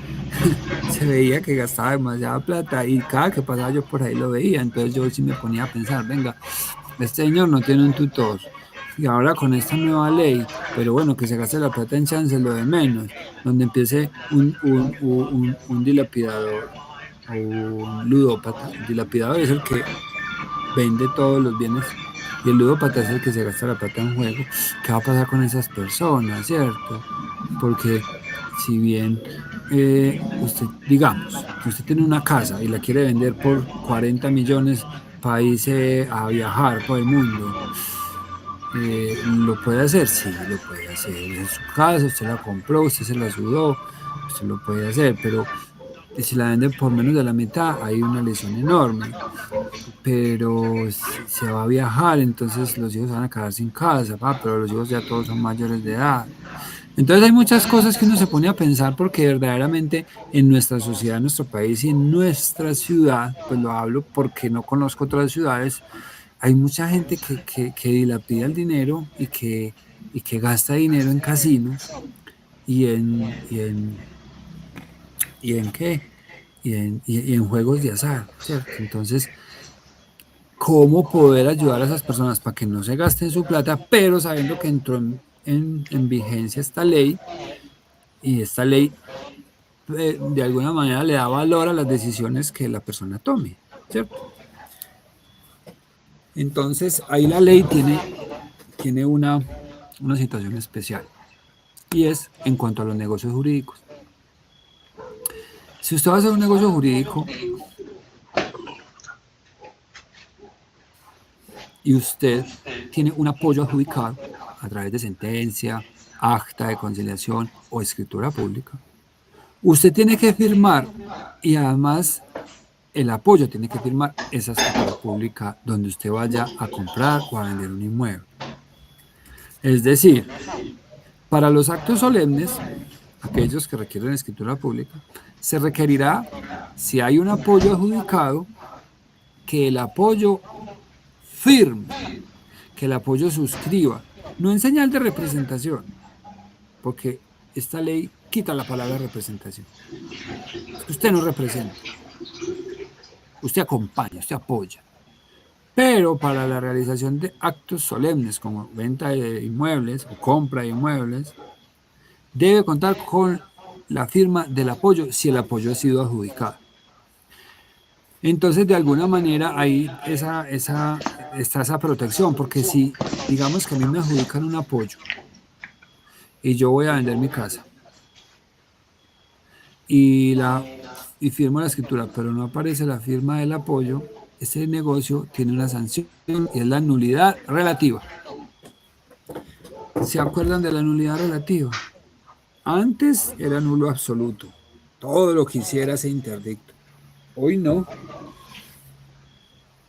se veía que gastaba demasiada plata y cada que pasaba yo por ahí lo veía, entonces yo sí me ponía a pensar, venga, este señor no tiene un tutor, y ahora con esta nueva ley, pero bueno, que se gaste la plata en chance, lo de menos, donde empiece un dilapidador o un ludópata. El dilapidador es el que vende todos los bienes y el ludópata es el que se gasta la plata en juego. ¿Qué va a pasar con esas personas, cierto? Porque si bien usted, digamos, que usted tiene una casa y la quiere vender por 40 millones para irse a viajar por el mundo, ¿lo puede hacer? Sí, lo puede hacer. En su casa, usted la compró, usted se la sudó, usted lo puede hacer, pero si la venden por menos de la mitad, hay una lesión enorme. Pero si se va a viajar, entonces los hijos van a quedar sin casa, pero los hijos ya todos son mayores de edad. Entonces hay muchas cosas que uno se pone a pensar porque verdaderamente en nuestra sociedad, en nuestro país y en nuestra ciudad, pues lo hablo porque no conozco otras ciudades, hay mucha gente que dilapida el dinero y que gasta dinero en casinos y en juegos de azar, ¿cierto? Entonces, ¿cómo poder ayudar a esas personas para que no se gasten su plata, pero sabiendo que entró en vigencia esta ley, y esta ley de alguna manera le da valor a las decisiones que la persona tome, ¿cierto? Entonces, ahí la ley tiene una situación especial, y es en cuanto a los negocios jurídicos. Si usted va a hacer un negocio jurídico y usted tiene un apoyo adjudicado a través de sentencia, acta de conciliación o escritura pública, usted tiene que firmar, y además el apoyo tiene que firmar esa escritura pública donde usted vaya a comprar o a vender un inmueble. Es decir, para los actos solemnes, aquellos que requieren escritura pública, se requerirá, si hay un apoyo adjudicado, que el apoyo firme, que el apoyo suscriba, no en señal de representación, porque esta ley quita la palabra representación. Es que usted no representa. Usted acompaña, usted apoya. Pero para la realización de actos solemnes como venta de inmuebles o compra de inmuebles, debe contar con la firma del apoyo si el apoyo ha sido adjudicado. Entonces, de alguna manera, ahí está esa protección, porque si, digamos que a mí me adjudican un apoyo y yo voy a vender mi casa y firmo la escritura, pero no aparece la firma del apoyo, ese negocio tiene una sanción y es la nulidad relativa. ¿Se acuerdan de la nulidad relativa? Antes era nulo absoluto. Todo lo que hiciera se interdicto. Hoy no.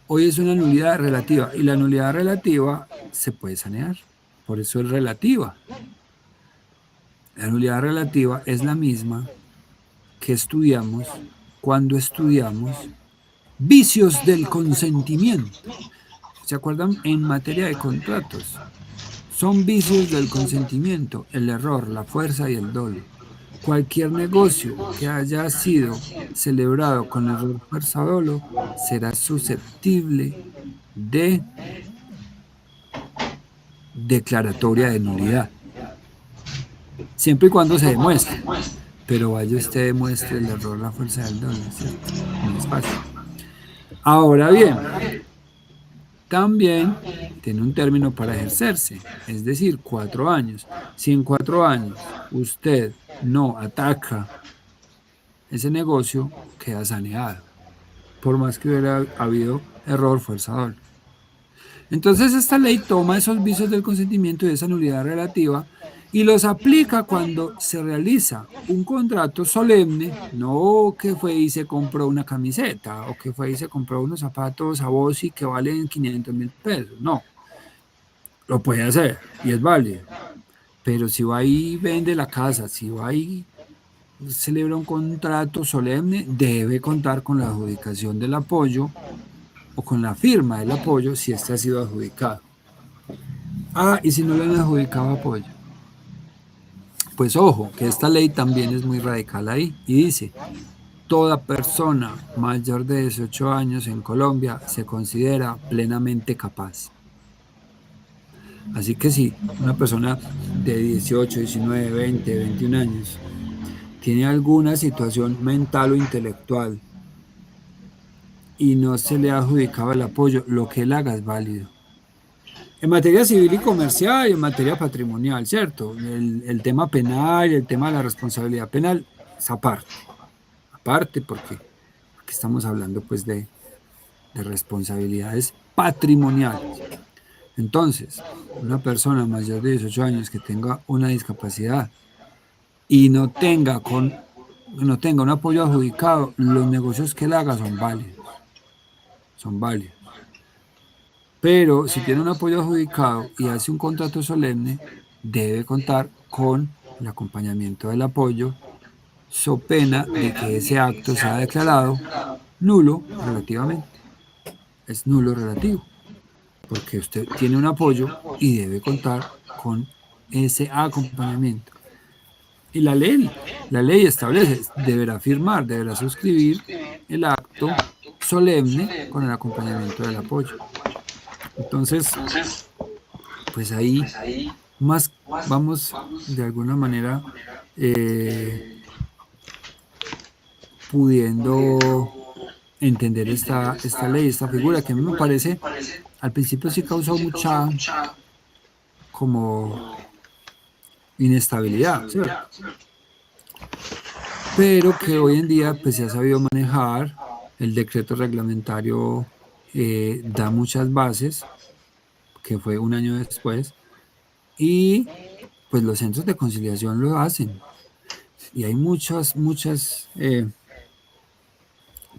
Hoy es una nulidad relativa y la nulidad relativa se puede sanear. Por eso es relativa. La nulidad relativa es la misma que estudiamos cuando estudiamos vicios del consentimiento. ¿Se acuerdan? En materia de contratos. Son vicios del consentimiento, el error, la fuerza y el dolo. Cualquier negocio que haya sido celebrado con error, fuerza o dolo será susceptible de declaratoria de nulidad. Siempre y cuando se demuestre. Pero vaya usted demuestre el error, la fuerza y el dolo, ¿cierto? No es fácil. Ahora bien, también tiene un término para ejercerse, es decir, 4 años. Si en 4 años usted no ataca ese negocio, queda saneado, por más que hubiera habido error, fuerza, dolo. Entonces esta ley toma esos vicios del consentimiento y esa nulidad relativa y los aplica cuando se realiza un contrato solemne, no que fue y se compró una camiseta o que fue y se compró unos zapatos a Bossi que valen 500.000 pesos, no. Lo puede hacer y es válido. Pero si va y vende la casa, si va y celebra un contrato solemne, debe contar con la adjudicación del apoyo o con la firma del apoyo si este ha sido adjudicado. Y si no le han adjudicado apoyo. Pues ojo, que esta ley también es muy radical ahí y dice: toda persona mayor de 18 años en Colombia se considera plenamente capaz. Así que si una persona de 18, 19, 20, 21 años tiene alguna situación mental o intelectual y no se le ha adjudicado el apoyo, lo que él haga es válido. En materia civil y comercial y en materia patrimonial, ¿cierto? El tema penal y el tema de la responsabilidad penal es aparte. Aparte porque estamos hablando pues de responsabilidades patrimoniales. Entonces, una persona mayor de 18 años que tenga una discapacidad y no tenga un apoyo adjudicado, los negocios que él haga son válidos. Son válidos. Pero si tiene un apoyo adjudicado y hace un contrato solemne, debe contar con el acompañamiento del apoyo, so pena de que ese acto sea declarado nulo relativamente. Es nulo relativo. Porque usted tiene un apoyo y debe contar con ese acompañamiento. Y la ley establece, deberá firmar, deberá suscribir el acto solemne con el acompañamiento del apoyo. Entonces, pues ahí más vamos de alguna manera pudiendo entender esta ley, esta figura, que a mí me parece, al principio sí causó mucha como inestabilidad, ¿cierto? Pero que hoy en día pues se ha sabido manejar. El decreto reglamentario da muchas bases, que fue un año después, y pues los centros de conciliación lo hacen. Y hay muchas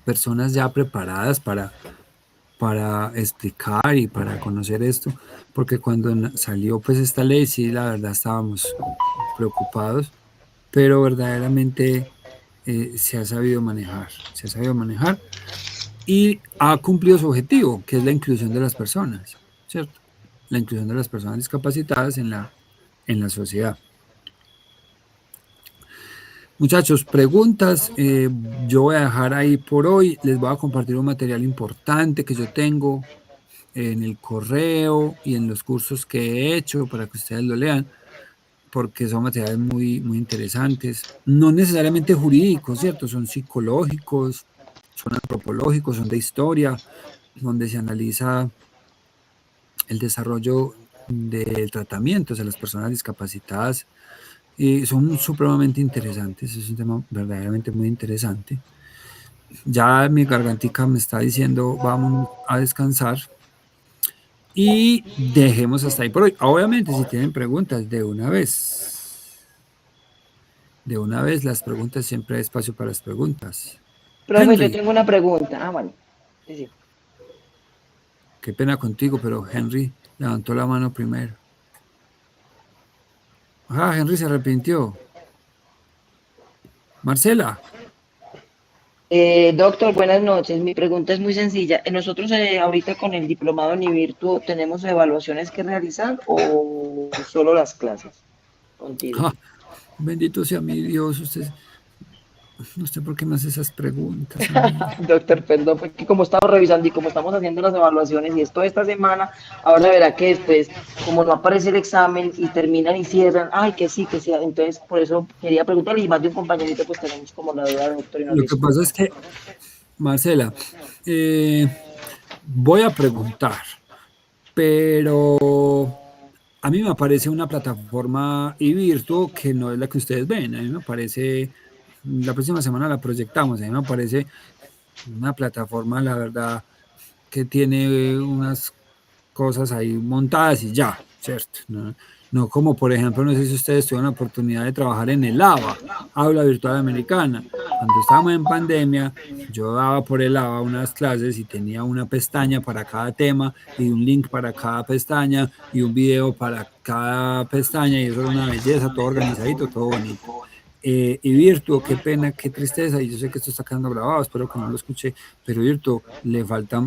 personas ya preparadas para explicar y para conocer esto, porque cuando salió pues esta ley, sí, la verdad estábamos preocupados, pero verdaderamente se ha sabido manejar y ha cumplido su objetivo, que es la inclusión de las personas, ¿cierto? La inclusión de las personas discapacitadas en la sociedad. Muchachos, preguntas. Yo voy a dejar ahí por hoy. Les voy a compartir un material importante que yo tengo en el correo y en los cursos que he hecho para que ustedes lo lean, porque son materiales muy, muy interesantes. No necesariamente jurídicos, ¿cierto? Son psicológicos, son antropológicos, son de historia, donde se analiza el desarrollo del tratamiento de las personas discapacitadas. Y son supremamente interesantes, es un tema verdaderamente muy interesante. Ya mi gargantica me está diciendo, vamos a descansar y dejemos hasta ahí por hoy. Obviamente, si tienen preguntas, de una vez las preguntas, siempre hay espacio para las preguntas. Profe, yo Henry, tengo una pregunta. Ah, vale. Sí, sí. qué pena contigo, pero Henry levantó la mano primero. Ah, Henry se arrepintió. Marcela. Doctor, buenas noches. Mi pregunta es muy sencilla. Nosotros ahorita con el diplomado en Virtuo, ¿tenemos evaluaciones que realizar o solo las clases contigo? Ah, bendito sea mi Dios, usted, no sé por qué me hace esas preguntas a mí. Doctor, perdón, porque como estamos revisando y como estamos haciendo las evaluaciones y esto esta semana, ahora verá que después, como no aparece el examen y terminan y cierran, ay, que sí, que sí. Entonces, por eso quería preguntarle y más de un compañerito, pues tenemos como la duda, doctor, y nos Lo que pasa es que, Marcela, voy a preguntar, pero a mí me aparece una plataforma iVirtuo que no es la que ustedes ven. A mí me aparece, la próxima semana la proyectamos, a mí me aparece una plataforma, la verdad, que tiene unas cosas ahí montadas y ya, ¿cierto? No como, por ejemplo, no sé si ustedes tuvieron la oportunidad de trabajar en el AVA, Aula Virtual Americana. Cuando estábamos en pandemia, yo daba por el AVA unas clases y tenía una pestaña para cada tema y un link para cada pestaña y un video para cada pestaña, y eso era una belleza, todo organizadito, todo bonito. Y Virtuo, qué pena, qué tristeza, y yo sé que esto está quedando grabado, espero que no lo escuche, pero Virtuo me falta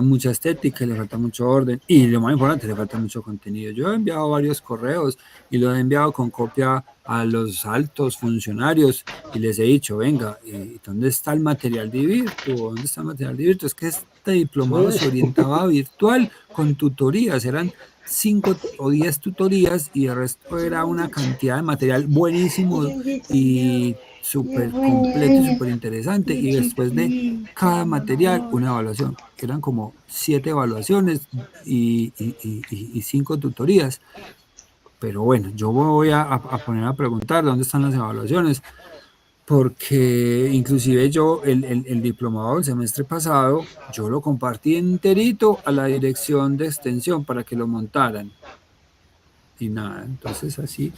mucha estética, le falta mucho orden, y lo más importante, le falta mucho contenido. Yo he enviado varios correos y los he enviado con copia a los altos funcionarios y les he dicho, venga, ¿dónde está el material de Virtuo? ¿Dónde está el material de Virtuo? Es que este diplomado se orientaba a virtual con tutorías, eran 5 o 10 tutorías y el resto era una cantidad de material buenísimo y súper completo y súper interesante, y después de cada material una evaluación. Eran como 7 evaluaciones y 5 tutorías. Pero bueno, yo voy a poner a preguntar dónde están las evaluaciones, porque inclusive yo el diplomado del semestre pasado, yo lo compartí enterito a la dirección de extensión para que lo montaran. Y nada, entonces así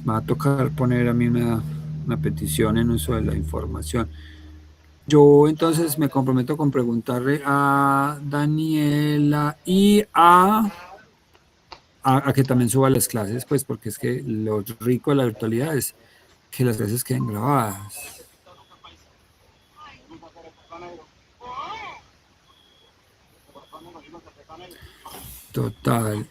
me va a tocar poner a mí una petición en uso de la información. Yo entonces me comprometo con preguntarle a Daniela y a que también suba las clases, pues porque es que lo rico de la virtualidad es que las clases queden grabadas. Total.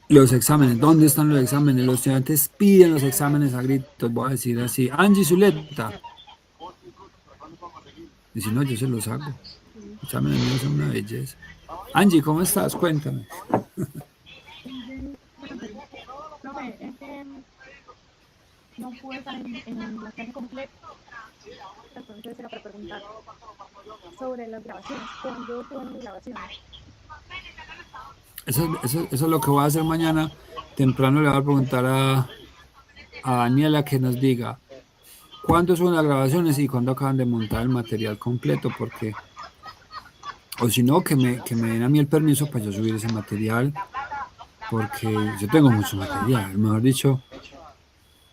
Los exámenes, ¿dónde están los exámenes? Los estudiantes piden los exámenes a gritos, voy a decir así. Angie Zuleta. Y si no, yo se los hago. Los exámenes míos son una belleza. Angie, ¿cómo estás? Cuéntame. No pude estar en la clase completa, entonces era para preguntar sobre las grabaciones, cuándo son las grabaciones. Eso es lo que voy a hacer mañana. Temprano le voy a preguntar a Daniela que nos diga cuándo son las grabaciones y cuándo acaban de montar el material completo, porque, o si no, que me den a mí el permiso para yo subir ese material, porque yo tengo mucho material, mejor dicho,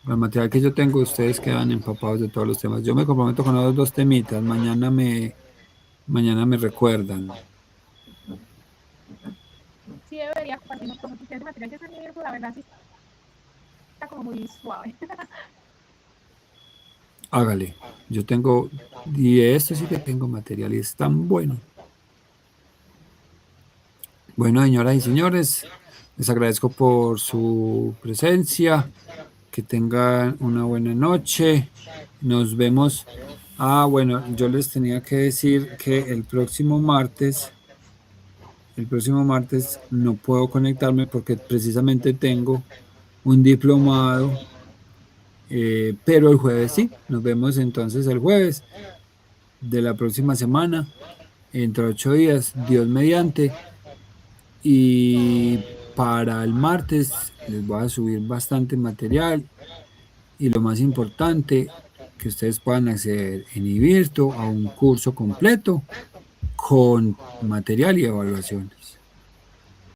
el material que yo tengo, ustedes quedan empapados de todos los temas. Yo me comprometo con los 2 temitas, mañana me recuerdan. Sí debería compartirnos con ustedes el material que está en el, la verdad sí está como muy suave. Hágale, yo tengo, y esto sí que tengo material y es tan bueno. Bueno, señoras y señores, Les agradezco por su presencia. Que tengan una buena noche. Nos vemos. Bueno, yo les tenía que decir que el próximo martes no puedo conectarme porque precisamente tengo un diplomado, pero el jueves sí. Nos vemos entonces el jueves de la próxima semana, entre 8 días, Dios mediante. Y para el martes les voy a subir bastante material y lo más importante, que ustedes puedan acceder en Ivirtu a un curso completo con material y evaluaciones.